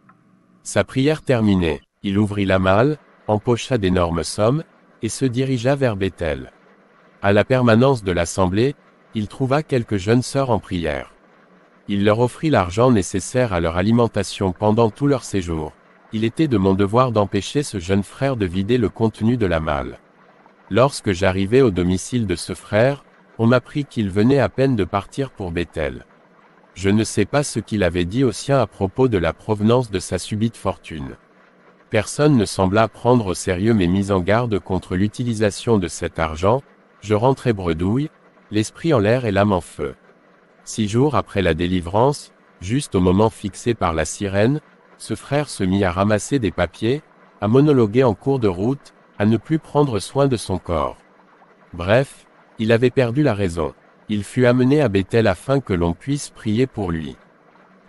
Sa prière terminée, il ouvrit la malle, empocha d'énormes sommes, et se dirigea vers Bethel. À la permanence de l'assemblée, il trouva quelques jeunes sœurs en prière. Il leur offrit l'argent nécessaire à leur alimentation pendant tout leur séjour. Il était de mon devoir d'empêcher ce jeune frère de vider le contenu de la malle. Lorsque j'arrivai au domicile de ce frère, on m'apprit qu'il venait à peine de partir pour Bethel. Je ne sais pas ce qu'il avait dit aux siens à propos de la provenance de sa subite fortune. Personne ne sembla prendre au sérieux mes mises en garde contre l'utilisation de cet argent. Je rentrai bredouille, l'esprit en l'air et l'âme en feu. 6 jours après la délivrance, juste au moment fixé par la sirène, ce frère se mit à ramasser des papiers, à monologuer en cours de route, à ne plus prendre soin de son corps. Bref, il avait perdu la raison. Il fut amené à Bethel afin que l'on puisse prier pour lui.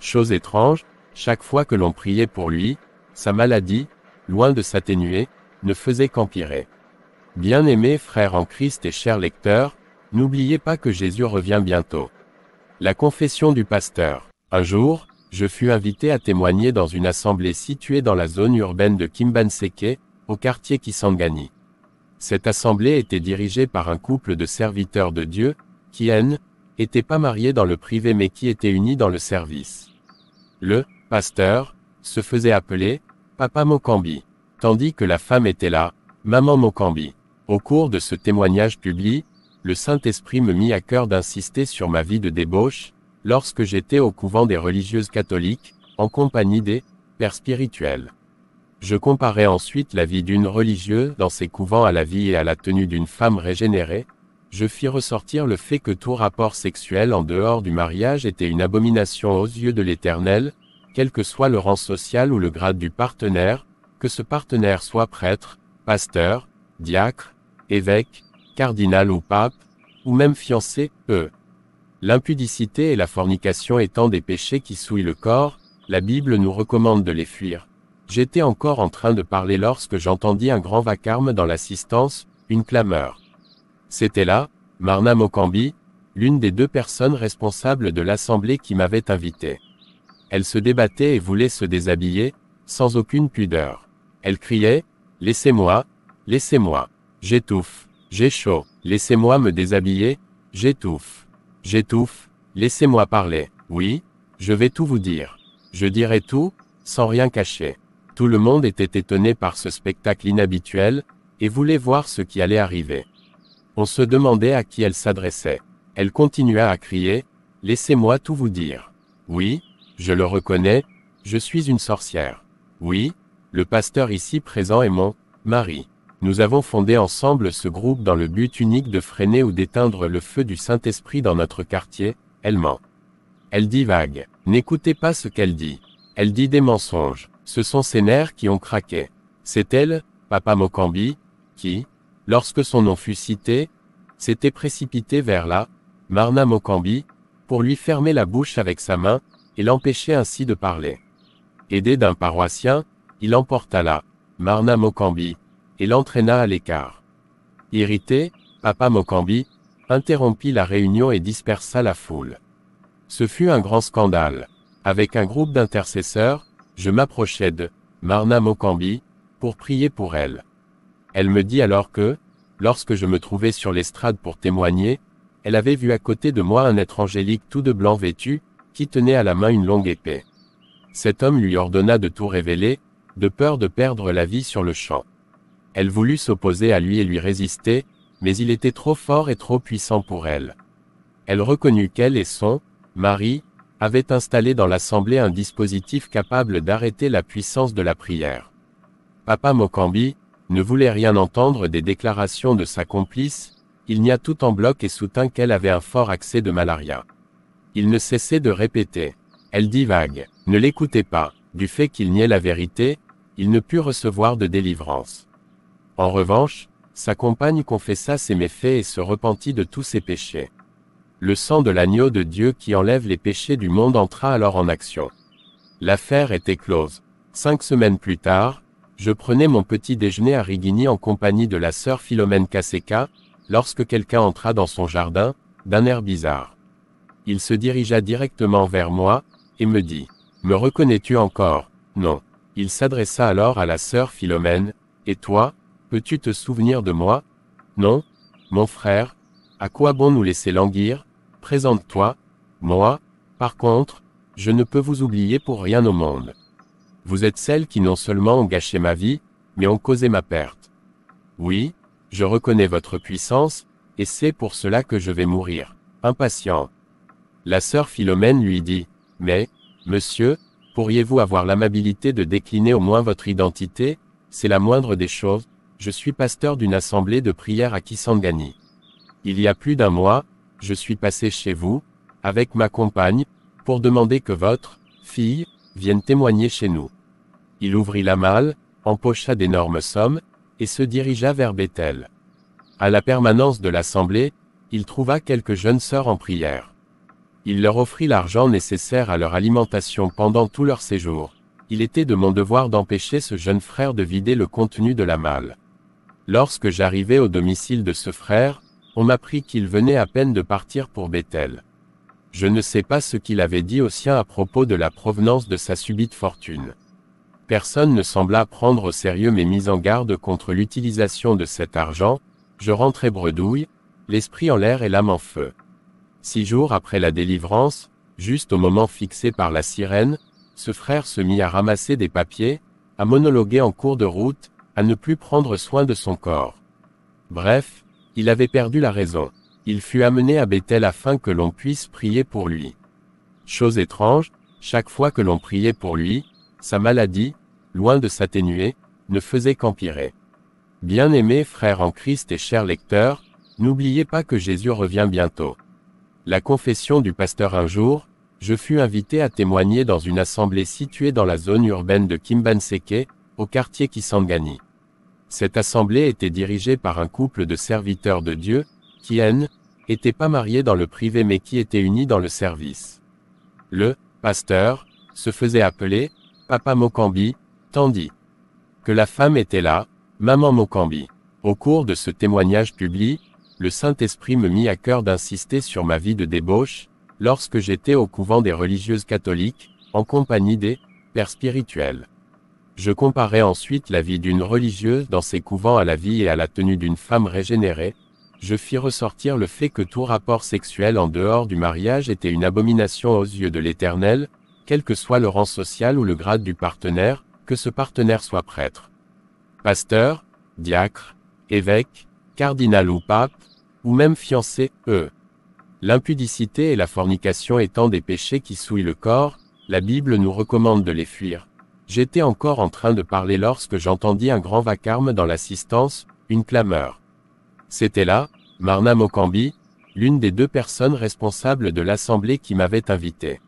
Chose étrange, chaque fois que l'on priait pour lui, sa maladie, loin de s'atténuer, ne faisait qu'empirer. Bien-aimés frères en Christ et chers lecteurs, n'oubliez pas que Jésus revient bientôt. La confession du pasteur. Un jour, je fus invité à témoigner dans une assemblée située dans la zone urbaine de Kimbanseke, au quartier Kisangani. Cette assemblée était dirigée par un couple de serviteurs de Dieu, qui n'étaient pas mariés dans le privé mais qui étaient unis dans le service. Le pasteur se faisait appeler Papa Mokambi, tandis que la femme était là, Maman Mokambi. Au cours de ce témoignage public, le Saint-Esprit me mit à cœur d'insister sur ma vie de débauche, lorsque j'étais au couvent des religieuses catholiques, en compagnie des pères spirituels. Je comparais ensuite la vie d'une religieuse dans ces couvents à la vie et à la tenue d'une femme régénérée. Je fis ressortir le fait que tout rapport sexuel en dehors du mariage était une abomination aux yeux de l'Éternel, quel que soit le rang social ou le grade du partenaire, que ce partenaire soit prêtre, pasteur, diacre, évêque, cardinal ou pape, ou même fiancé, L'impudicité et la fornication étant des péchés qui souillent le corps, la Bible nous recommande de les fuir. J'étais encore en train de parler lorsque j'entendis un grand vacarme dans l'assistance, une clameur. C'était là, Marna Mokambi, l'une des 2 personnes responsables de l'assemblée qui m'avait invité. Elle se débattait et voulait se déshabiller, sans aucune pudeur. Elle criait, « Laissez-moi, laissez-moi, j'étouffe, j'ai chaud, laissez-moi me déshabiller, j'étouffe, j'étouffe, laissez-moi parler, oui, je vais tout vous dire. Je dirai tout, sans rien cacher. » Tout le monde était étonné par ce spectacle inhabituel, et voulait voir ce qui allait arriver. On se demandait à qui elle s'adressait. Elle continua à crier, « Laissez-moi tout vous dire. Oui, je le reconnais, je suis une sorcière. Oui, le pasteur ici présent est mon mari. Nous avons fondé ensemble ce groupe dans le but unique de freiner ou d'éteindre le feu du Saint-Esprit dans notre quartier. » Elle ment. Elle divague. N'écoutez pas ce qu'elle dit. Elle dit des mensonges. Ce sont ses nerfs qui ont craqué. C'est elle, Papa Mokambi, qui, lorsque son nom fut cité, s'était précipité vers la Marna Mokambi, pour lui fermer la bouche avec sa main, et l'empêcher ainsi de parler. Aidé d'un paroissien, il emporta la Marna Mokambi, et l'entraîna à l'écart. Irrité, Papa Mokambi interrompit la réunion et dispersa la foule. Ce fut un grand scandale. Avec un groupe d'intercesseurs, je m'approchai de Marna Mokambi, pour prier pour elle. Elle me dit alors que, lorsque je me trouvais sur l'estrade pour témoigner, elle avait vu à côté de moi un être angélique tout de blanc vêtu, qui tenait à la main une longue épée. Cet homme lui ordonna de tout révéler, de peur de perdre la vie sur le champ. Elle voulut s'opposer à lui et lui résister, mais il était trop fort et trop puissant pour elle. Elle reconnut qu'elle et son mari avaient installé dans l'assemblée un dispositif capable d'arrêter la puissance de la prière. Papa Mokambi ne voulait rien entendre des déclarations de sa complice, il nia tout en bloc et soutint qu'elle avait un fort accès de malaria. Il ne cessait de répéter. Elle divague. Ne l'écoutez pas. Du fait qu'il niait la vérité, il ne put recevoir de délivrance. En revanche, sa compagne confessa ses méfaits et se repentit de tous ses péchés. Le sang de l'agneau de Dieu qui enlève les péchés du monde entra alors en action. L'affaire était close. 5 semaines plus tard, je prenais mon petit déjeuner à Rigigny en compagnie de la sœur Philomène Caseca, lorsque quelqu'un entra dans son jardin, d'un air bizarre. Il se dirigea directement vers moi, et me dit « Me reconnais-tu encore ?» Non. Il s'adressa alors à la sœur Philomène, « Et toi, peux-tu te souvenir de moi ?»« Non, mon frère. À quoi bon nous laisser languir? Présente-toi. Moi, par contre, je ne peux vous oublier pour rien au monde. Vous êtes celle qui non seulement ont gâché ma vie, mais ont causé ma perte. Oui, je reconnais votre puissance, et c'est pour cela que je vais mourir, impatient. » La sœur Philomène lui dit, « Mais, monsieur, pourriez-vous avoir l'amabilité de décliner au moins votre identité? C'est la moindre des choses, je suis pasteur d'une assemblée de prière à Kisangani. Il y a plus d'un mois, je suis passé chez vous, avec ma compagne, pour demander que votre fille vienne témoigner chez nous. » Il ouvrit la malle, empocha d'énormes sommes, et se dirigea vers Bethel. À la permanence de l'assemblée, il trouva quelques jeunes sœurs en prière. Il leur offrit l'argent nécessaire à leur alimentation pendant tout leur séjour. Il était de mon devoir d'empêcher ce jeune frère de vider le contenu de la malle. Lorsque j'arrivai au domicile de ce frère, on m'apprit qu'il venait à peine de partir pour Bethel. Je ne sais pas ce qu'il avait dit au sien à propos de la provenance de sa subite fortune. Personne ne sembla prendre au sérieux mes mises en garde contre l'utilisation de cet argent. Je rentrai bredouille, l'esprit en l'air et l'âme en feu. 6 jours après la délivrance, juste au moment fixé par la sirène, ce frère se mit à ramasser des papiers, à monologuer en cours de route, à ne plus prendre soin de son corps. Bref, il avait perdu la raison. Il fut amené à Bethel afin que l'on puisse prier pour lui. Chose étrange, chaque fois que l'on priait pour lui, sa maladie, loin de s'atténuer, ne faisait qu'empirer. Bien-aimés frères en Christ et chers lecteurs, n'oubliez pas que Jésus revient bientôt. La confession du pasteur un jour, je fus invité à témoigner dans une assemblée située dans la zone urbaine de Kimbanseke, au quartier Kisangani. Cette assemblée était dirigée par un couple de serviteurs de Dieu, qui n'étaient pas mariés dans le privé mais qui étaient unis dans le service. Le pasteur se faisait appeler Papa Mokambi, tandis que la femme était là, Maman Mokambi. Au cours de ce témoignage public, le Saint-Esprit me mit à cœur d'insister sur ma vie de débauche, lorsque j'étais au couvent des religieuses catholiques, en compagnie des pères spirituels. Je comparais ensuite la vie d'une religieuse dans ces couvents à la vie et à la tenue d'une femme régénérée. Je fis ressortir le fait que tout rapport sexuel en dehors du mariage était une abomination aux yeux de l'Éternel, quel que soit le rang social ou le grade du partenaire, que ce partenaire soit prêtre, pasteur, diacre, évêque, cardinal ou pape, ou même fiancé, L'impudicité et la fornication étant des péchés qui souillent le corps, la Bible nous recommande de les fuir. J'étais encore en train de parler lorsque j'entendis un grand vacarme dans l'assistance, une clameur. C'était là, Marna Mokambi, l'une des 2 personnes responsables de l'assemblée qui m'avait invité.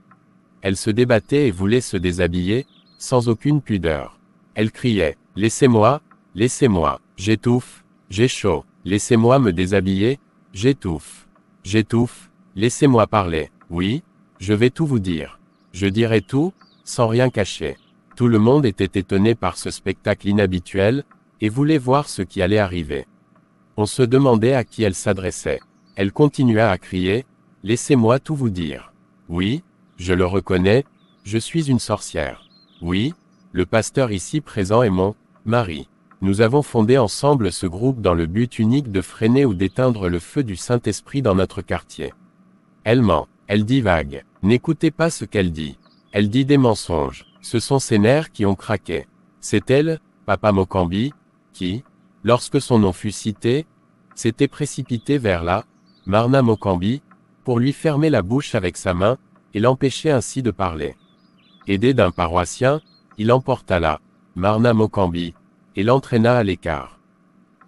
Elle se débattait et voulait se déshabiller, sans aucune pudeur. Elle criait « Laissez-moi, laissez-moi, j'étouffe, j'ai chaud, laissez-moi me déshabiller, j'étouffe, j'étouffe, laissez-moi parler, oui, je vais tout vous dire. Je dirai tout, sans rien cacher. » Tout le monde était étonné par ce spectacle inhabituel, et voulait voir ce qui allait arriver. On se demandait à qui elle s'adressait. Elle continua à crier « Laissez-moi tout vous dire. Oui, je le reconnais, je suis une sorcière. Oui, le pasteur ici présent est mon mari. Nous avons fondé ensemble ce groupe dans le but unique de freiner ou d'éteindre le feu du Saint-Esprit dans notre quartier. Elle ment, elle divague. N'écoutez pas ce qu'elle dit. Elle dit des mensonges. Ce sont ses nerfs qui ont craqué. C'est elle, Papa Mokambi, qui, lorsque son nom fut cité, s'était précipité vers la Marna Mokambi, pour lui fermer la bouche avec sa main, et l'empêcher ainsi de parler. Aidé d'un paroissien, il emporta la Marna Mokambi, et l'entraîna à l'écart.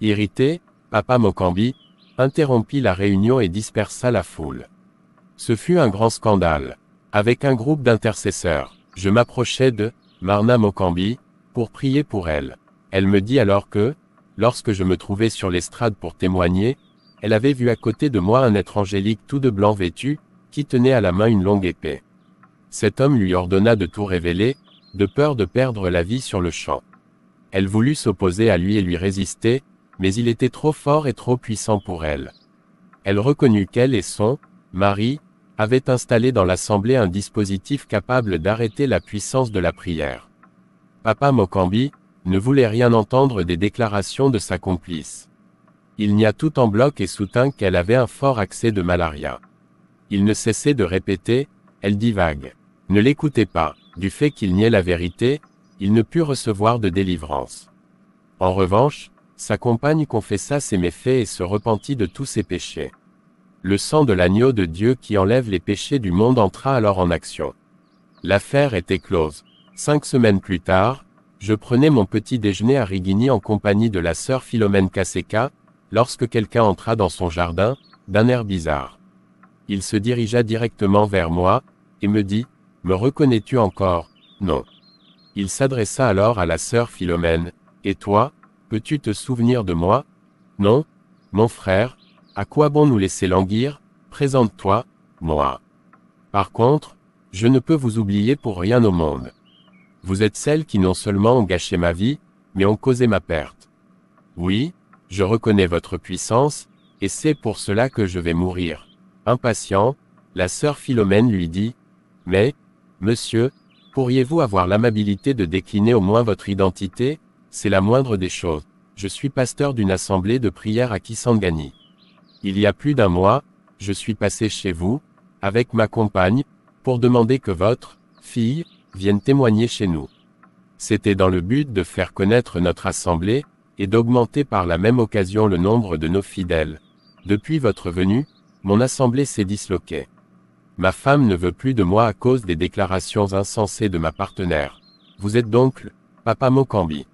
Irrité, Papa Mokambi interrompit la réunion et dispersa la foule. Ce fut un grand scandale. Avec un groupe d'intercesseurs, je m'approchai de Marna Mokambi, pour prier pour elle. Elle me dit alors que, lorsque je me trouvais sur l'estrade pour témoigner, elle avait vu à côté de moi un être angélique tout de blanc vêtu, qui tenait à la main une longue épée. Cet homme lui ordonna de tout révéler, de peur de perdre la vie sur le champ. Elle voulut s'opposer à lui et lui résister, mais il était trop fort et trop puissant pour elle. Elle reconnut qu'elle et son mari avaient installé dans l'assemblée un dispositif capable d'arrêter la puissance de la prière. Papa Mokambi ne voulait rien entendre des déclarations de sa complice. Il nia tout en bloc et soutint qu'elle avait un fort accès de malaria. Il ne cessait de répéter, elle divague. Ne l'écoutez pas, du fait qu'il niait la vérité, il ne put recevoir de délivrance. En revanche, sa compagne confessa ses méfaits et se repentit de tous ses péchés. Le sang de l'agneau de Dieu qui enlève les péchés du monde entra alors en action. L'affaire était close. 5 semaines plus tard, je prenais mon petit déjeuner à Rigini en compagnie de la sœur Philomène Kaseka, lorsque quelqu'un entra dans son jardin, d'un air bizarre. Il se dirigea directement vers moi, et me dit, « Me reconnais-tu encore ?» « Non. » Il s'adressa alors à la sœur Philomène, « Et toi, peux-tu te souvenir de moi ?»« Non. Mon frère, à quoi bon nous laisser languir? Présente-toi, moi. Par contre, je ne peux vous oublier pour rien au monde. Vous êtes celles qui non seulement ont gâché ma vie, mais ont causé ma perte. Oui, je reconnais votre puissance, et c'est pour cela que je vais mourir. » Impatient, la sœur Philomène lui dit, « Mais, monsieur, pourriez-vous avoir l'amabilité de décliner au moins votre identité? C'est la moindre des choses. Je suis pasteur d'une assemblée de prière à Kisangani. Il y a plus d'un mois, je suis passé chez vous, avec ma compagne, pour demander que votre fille vienne témoigner chez nous. C'était dans le but de faire connaître notre assemblée, et d'augmenter par la même occasion le nombre de nos fidèles. Depuis votre venue, mon assemblée s'est disloquée. Ma femme ne veut plus de moi à cause des déclarations insensées de ma partenaire. Vous êtes donc Papa Mokambi.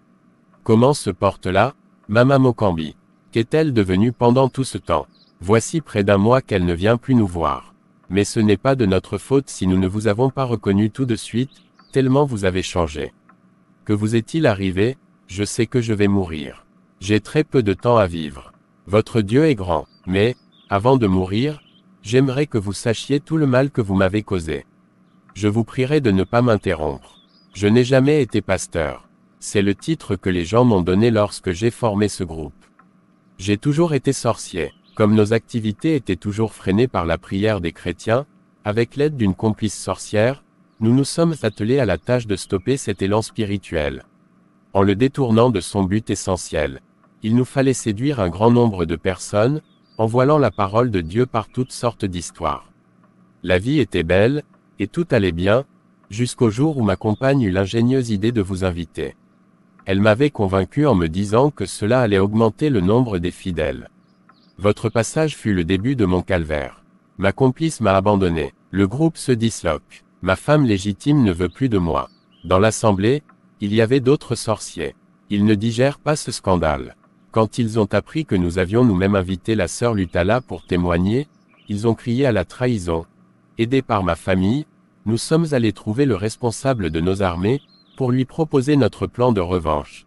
Comment se porte là, Mama Mokambi? Qu'est-elle devenue pendant tout ce temps? Voici près d'un mois qu'elle ne vient plus nous voir. Mais ce n'est pas de notre faute si nous ne vous avons pas reconnu tout de suite, tellement vous avez changé. Que vous est-il arrivé? Je sais que je vais mourir. J'ai très peu de temps à vivre. Votre Dieu est grand, mais, avant de mourir, j'aimerais que vous sachiez tout le mal que vous m'avez causé. Je vous prierai de ne pas m'interrompre. Je n'ai jamais été pasteur. C'est le titre que les gens m'ont donné lorsque j'ai formé ce groupe. J'ai toujours été sorcier. Comme nos activités étaient toujours freinées par la prière des chrétiens, avec l'aide d'une complice sorcière, nous nous sommes attelés à la tâche de stopper cet élan spirituel. En le détournant de son but essentiel, il nous fallait séduire un grand nombre de personnes, en voilant la parole de Dieu par toutes sortes d'histoires. La vie était belle, et tout allait bien, jusqu'au jour où ma compagne eut l'ingénieuse idée de vous inviter. Elle m'avait convaincu en me disant que cela allait augmenter le nombre des fidèles. Votre passage fut le début de mon calvaire. Ma complice m'a abandonné. Le groupe se disloque. Ma femme légitime ne veut plus de moi. Dans l'assemblée, il y avait d'autres sorciers. Ils ne digèrent pas ce scandale. Quand ils ont appris que nous avions nous-mêmes invité la sœur Lutala pour témoigner, ils ont crié à la trahison. Aidés par ma famille, nous sommes allés trouver le responsable de nos armées, pour lui proposer notre plan de revanche.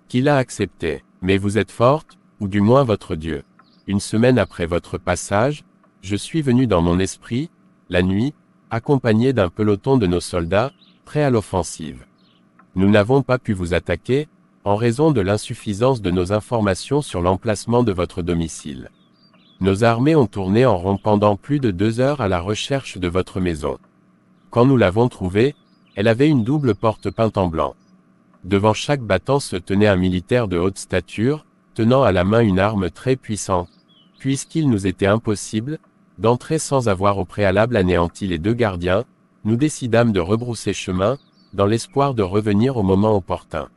Qu'il a accepté. Mais vous êtes forte, ou du moins votre Dieu. Une semaine après votre passage, je suis venu dans mon esprit, la nuit, accompagné d'un peloton de nos soldats, prêts à l'offensive. Nous n'avons pas pu vous attaquer, en raison de l'insuffisance de nos informations sur l'emplacement de votre domicile. Nos armées ont tourné en rond pendant plus de 2 heures à la recherche de votre maison. Quand nous l'avons trouvée, elle avait une double porte peinte en blanc. Devant chaque battant se tenait un militaire de haute stature, tenant à la main une arme très puissante. Puisqu'il nous était impossible d'entrer sans avoir au préalable anéanti les 2 gardiens, nous décidâmes de rebrousser chemin, dans l'espoir de revenir au moment opportun.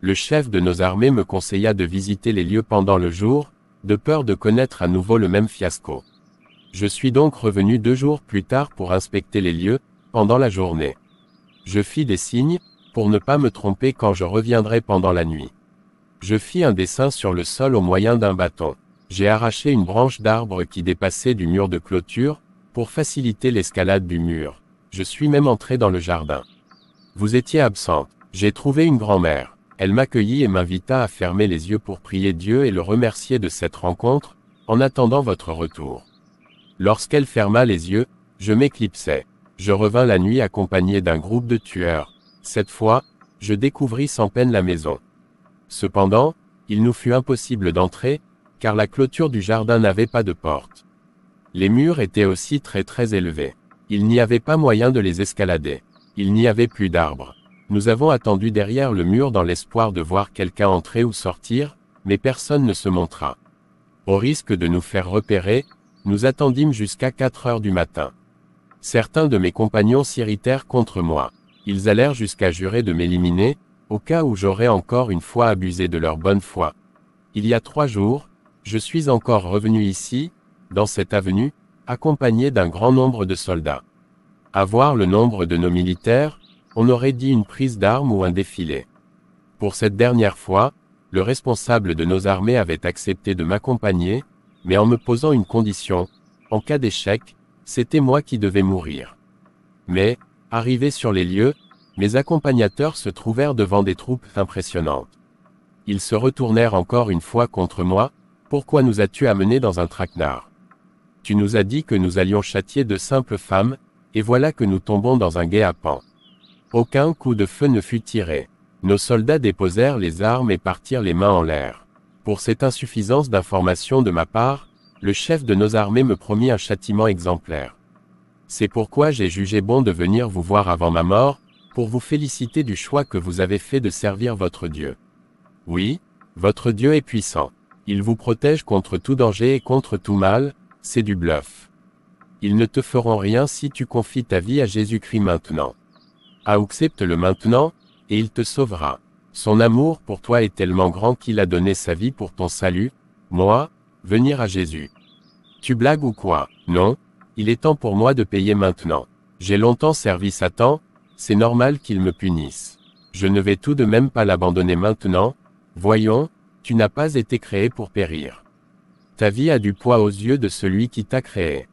Le chef de nos armées me conseilla de visiter les lieux pendant le jour, de peur de connaître à nouveau le même fiasco. Je suis donc revenu 2 jours plus tard pour inspecter les lieux, pendant la journée. Je fis des signes, pour ne pas me tromper quand je reviendrai pendant la nuit. Je fis un dessin sur le sol au moyen d'un bâton. J'ai arraché une branche d'arbre qui dépassait du mur de clôture, pour faciliter l'escalade du mur. Je suis même entré dans le jardin. Vous étiez absente. J'ai trouvé une grand-mère. Elle m'accueillit et m'invita à fermer les yeux pour prier Dieu et le remercier de cette rencontre, en attendant votre retour. Lorsqu'elle ferma les yeux, je m'éclipsai. Je revins la nuit accompagné d'un groupe de tueurs. Cette fois, je découvris sans peine la maison. Cependant, il nous fut impossible d'entrer, car la clôture du jardin n'avait pas de porte. Les murs étaient aussi très élevés. Il n'y avait pas moyen de les escalader. Il n'y avait plus d'arbres. Nous avons attendu derrière le mur dans l'espoir de voir quelqu'un entrer ou sortir, mais personne ne se montra. Au risque de nous faire repérer, nous attendîmes jusqu'à 4 heures du matin. Certains de mes compagnons s'irritèrent contre moi. Ils allèrent jusqu'à jurer de m'éliminer, au cas où j'aurais encore une fois abusé de leur bonne foi. Il y a 3 jours, je suis encore revenu ici, dans cette avenue, accompagné d'un grand nombre de soldats. À voir le nombre de nos militaires, on aurait dit une prise d'armes ou un défilé. Pour cette dernière fois, le responsable de nos armées avait accepté de m'accompagner, mais en me posant une condition, en cas d'échec, c'était moi qui devais mourir. Mais, arrivés sur les lieux, mes accompagnateurs se trouvèrent devant des troupes impressionnantes. Ils se retournèrent encore une fois contre moi. Pourquoi nous as-tu amenés dans un traquenard? Tu nous as dit que nous allions châtier de simples femmes, et voilà que nous tombons dans un guet-apens. Aucun coup de feu ne fut tiré. Nos soldats déposèrent les armes et partirent les mains en l'air. Pour cette insuffisance d'information de ma part, le chef de nos armées me promit un châtiment exemplaire. C'est pourquoi j'ai jugé bon de venir vous voir avant ma mort, pour vous féliciter du choix que vous avez fait de servir votre Dieu. Oui, votre Dieu est puissant. Il vous protège contre tout danger et contre tout mal, c'est du bluff. Ils ne te feront rien si tu confies ta vie à Jésus-Christ maintenant. Accepte-le maintenant, et il te sauvera. Son amour pour toi est tellement grand qu'il a donné sa vie pour ton salut, moi, venir à Jésus. Tu blagues ou quoi? Non, il est temps pour moi de payer maintenant. J'ai longtemps servi Satan, c'est normal qu'il me punisse. Je ne vais tout de même pas l'abandonner maintenant. Voyons, tu n'as pas été créé pour périr. Ta vie a du poids aux yeux de celui qui t'a créé.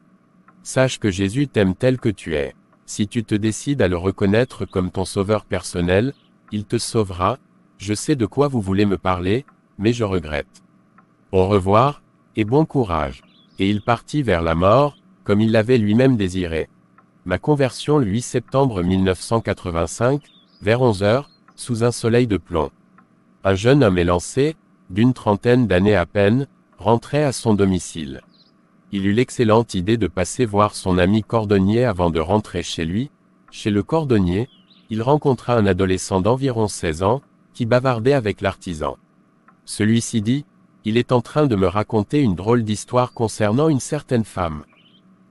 Sache que Jésus t'aime tel que tu es. Si tu te décides à le reconnaître comme ton sauveur personnel, il te sauvera. Je sais de quoi vous voulez me parler, mais je regrette. Au revoir, et bon courage. Et il partit vers la mort, comme il l'avait lui-même désiré. Ma conversion le 8 septembre 1985, vers 11 heures, sous un soleil de plomb. Un jeune homme élancé, d'une trentaine d'années à peine, rentrait à son domicile. Il eut l'excellente idée de passer voir son ami cordonnier avant de rentrer chez lui. Chez le cordonnier, il rencontra un adolescent d'environ 16 ans, qui bavardait avec l'artisan. Celui-ci dit, « Il est en train de me raconter une drôle d'histoire concernant une certaine femme.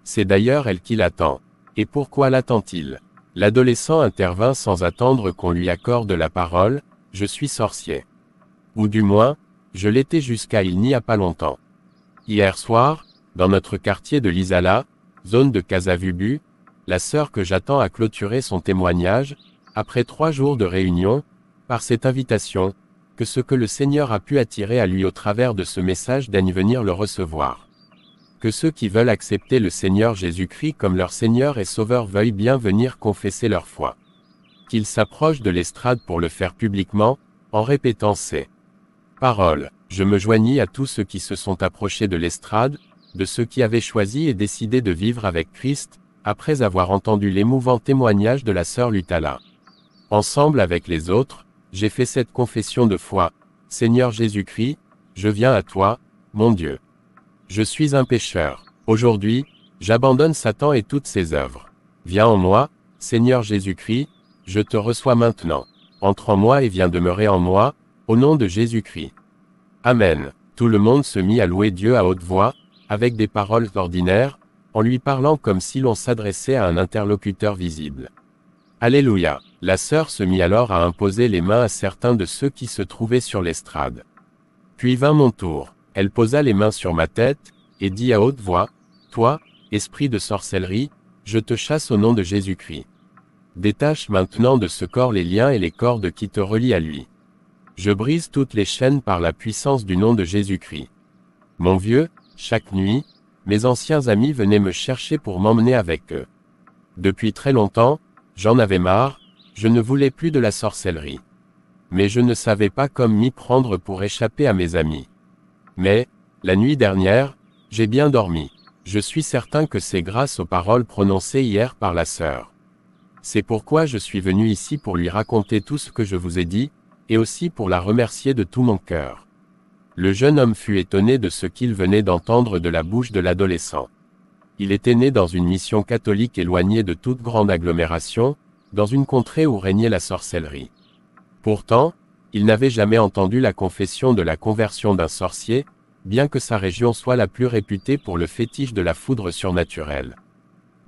C'est d'ailleurs elle qui l'attend. Et pourquoi l'attend-il » L'adolescent intervint sans attendre qu'on lui accorde la parole, « Je suis sorcier. Ou du moins, je l'étais jusqu'à il n'y a pas longtemps. Hier soir, dans notre quartier de l'Isala, zone de Casavubu, la sœur que j'attends a clôturé son témoignage, après 3 jours de réunion, par cette invitation, que ce que le Seigneur a pu attirer à lui au travers de ce message daigne venir le recevoir. Que ceux qui veulent accepter le Seigneur Jésus-Christ comme leur Seigneur et Sauveur veuillent bien venir confesser leur foi. Qu'ils s'approchent de l'estrade pour le faire publiquement, en répétant ces paroles. Je me joignis à tous ceux qui se sont approchés de l'estrade, de ceux qui avaient choisi et décidé de vivre avec Christ, après avoir entendu l'émouvant témoignage de la sœur Lutala. Ensemble avec les autres, j'ai fait cette confession de foi. Seigneur Jésus-Christ, je viens à toi, mon Dieu. Je suis un pécheur. Aujourd'hui, j'abandonne Satan et toutes ses œuvres. Viens en moi, Seigneur Jésus-Christ, je te reçois maintenant. Entre en moi et viens demeurer en moi, au nom de Jésus-Christ. Amen. Tout le monde se mit à louer Dieu à haute voix, avec des paroles ordinaires, en lui parlant comme si l'on s'adressait à un interlocuteur visible. Alléluia. La sœur se mit alors à imposer les mains à certains de ceux qui se trouvaient sur l'estrade. Puis vint mon tour. Elle posa les mains sur ma tête, et dit à haute voix, « Toi, esprit de sorcellerie, je te chasse au nom de Jésus-Christ. Détache maintenant de ce corps les liens et les cordes qui te relient à lui. Je brise toutes les chaînes par la puissance du nom de Jésus-Christ. » Mon vieux, chaque nuit, mes anciens amis venaient me chercher pour m'emmener avec eux. Depuis très longtemps, j'en avais marre, Je ne voulais plus de la sorcellerie. Mais je ne savais pas comme m'y prendre pour échapper à mes amis. Mais, la nuit dernière, j'ai bien dormi. Je suis certain que c'est grâce aux paroles prononcées hier par la sœur. C'est pourquoi je suis venu ici pour lui raconter tout ce que je vous ai dit, et aussi pour la remercier de tout mon cœur. Le jeune homme fut étonné de ce qu'il venait d'entendre de la bouche de l'adolescent. Il était né dans une mission catholique éloignée de toute grande agglomération, dans une contrée où régnait la sorcellerie. Pourtant, il n'avait jamais entendu la confession de la conversion d'un sorcier, bien que sa région soit la plus réputée pour le fétiche de la foudre surnaturelle.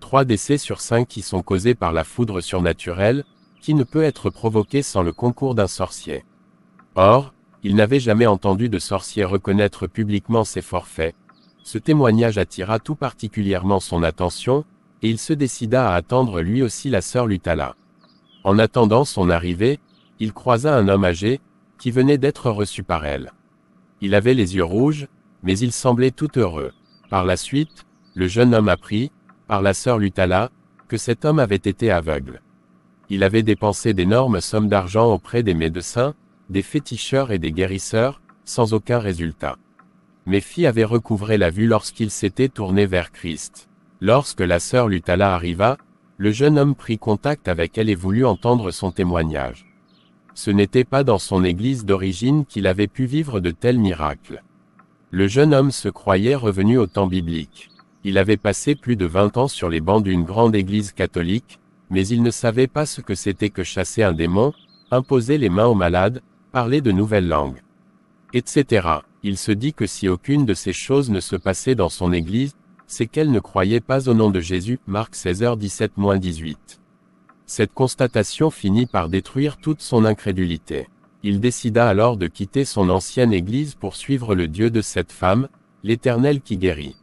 3 décès sur 5 qui sont causés par la foudre surnaturelle, qui ne peut être provoquée sans le concours d'un sorcier. Or, il n'avait jamais entendu de sorcier reconnaître publiquement ses forfaits. Ce témoignage attira tout particulièrement son attention, et il se décida à attendre lui aussi la sœur Lutala. En attendant son arrivée, il croisa un homme âgé, qui venait d'être reçu par elle. Il avait les yeux rouges, mais il semblait tout heureux. Par la suite, le jeune homme apprit, par la sœur Lutala, que cet homme avait été aveugle. Il avait dépensé d'énormes sommes d'argent auprès des médecins, des féticheurs et des guérisseurs, sans aucun résultat. Méphi avait recouvré la vue lorsqu'il s'était tourné vers Christ. Lorsque la sœur Lutala arriva, le jeune homme prit contact avec elle et voulut entendre son témoignage. Ce n'était pas dans son église d'origine qu'il avait pu vivre de tels miracles. Le jeune homme se croyait revenu au temps biblique. Il avait passé plus de 20 ans sur les bancs d'une grande église catholique, mais il ne savait pas ce que c'était que chasser un démon, imposer les mains aux malades, parler de nouvelles langues, etc. Il se dit que si aucune de ces choses ne se passait dans son église, c'est qu'elle ne croyait pas au nom de Jésus. Marc 16h17-18. Cette constatation finit par détruire toute son incrédulité. Il décida alors de quitter son ancienne église pour suivre le Dieu de cette femme, l'Éternel qui guérit.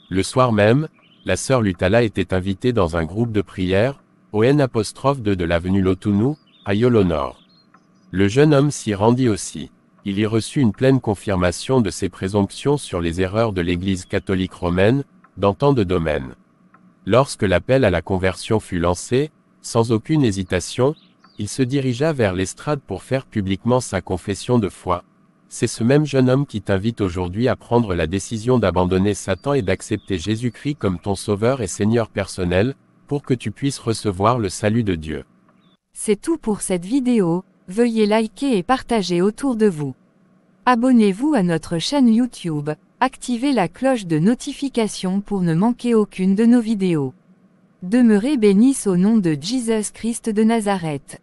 Le soir même, la sœur Lutala était invitée dans un groupe de prière, au N'2 de l'avenue Lotounou, à Yolo Nord. Le jeune homme s'y rendit aussi. Il y reçut une pleine confirmation de ses présomptions sur les erreurs de l'Église catholique romaine, dans tant de domaines. Lorsque l'appel à la conversion fut lancé, sans aucune hésitation, il se dirigea vers l'estrade pour faire publiquement sa confession de foi. C'est ce même jeune homme qui t'invite aujourd'hui à prendre la décision d'abandonner Satan et d'accepter Jésus-Christ comme ton sauveur et Seigneur personnel, pour que tu puisses recevoir le salut de Dieu. C'est tout pour cette vidéo, veuillez liker et partager autour de vous. Abonnez-vous à notre chaîne YouTube, activez la cloche de notification pour ne manquer aucune de nos vidéos. Demeurez bénis au nom de Jesus Christ de Nazareth.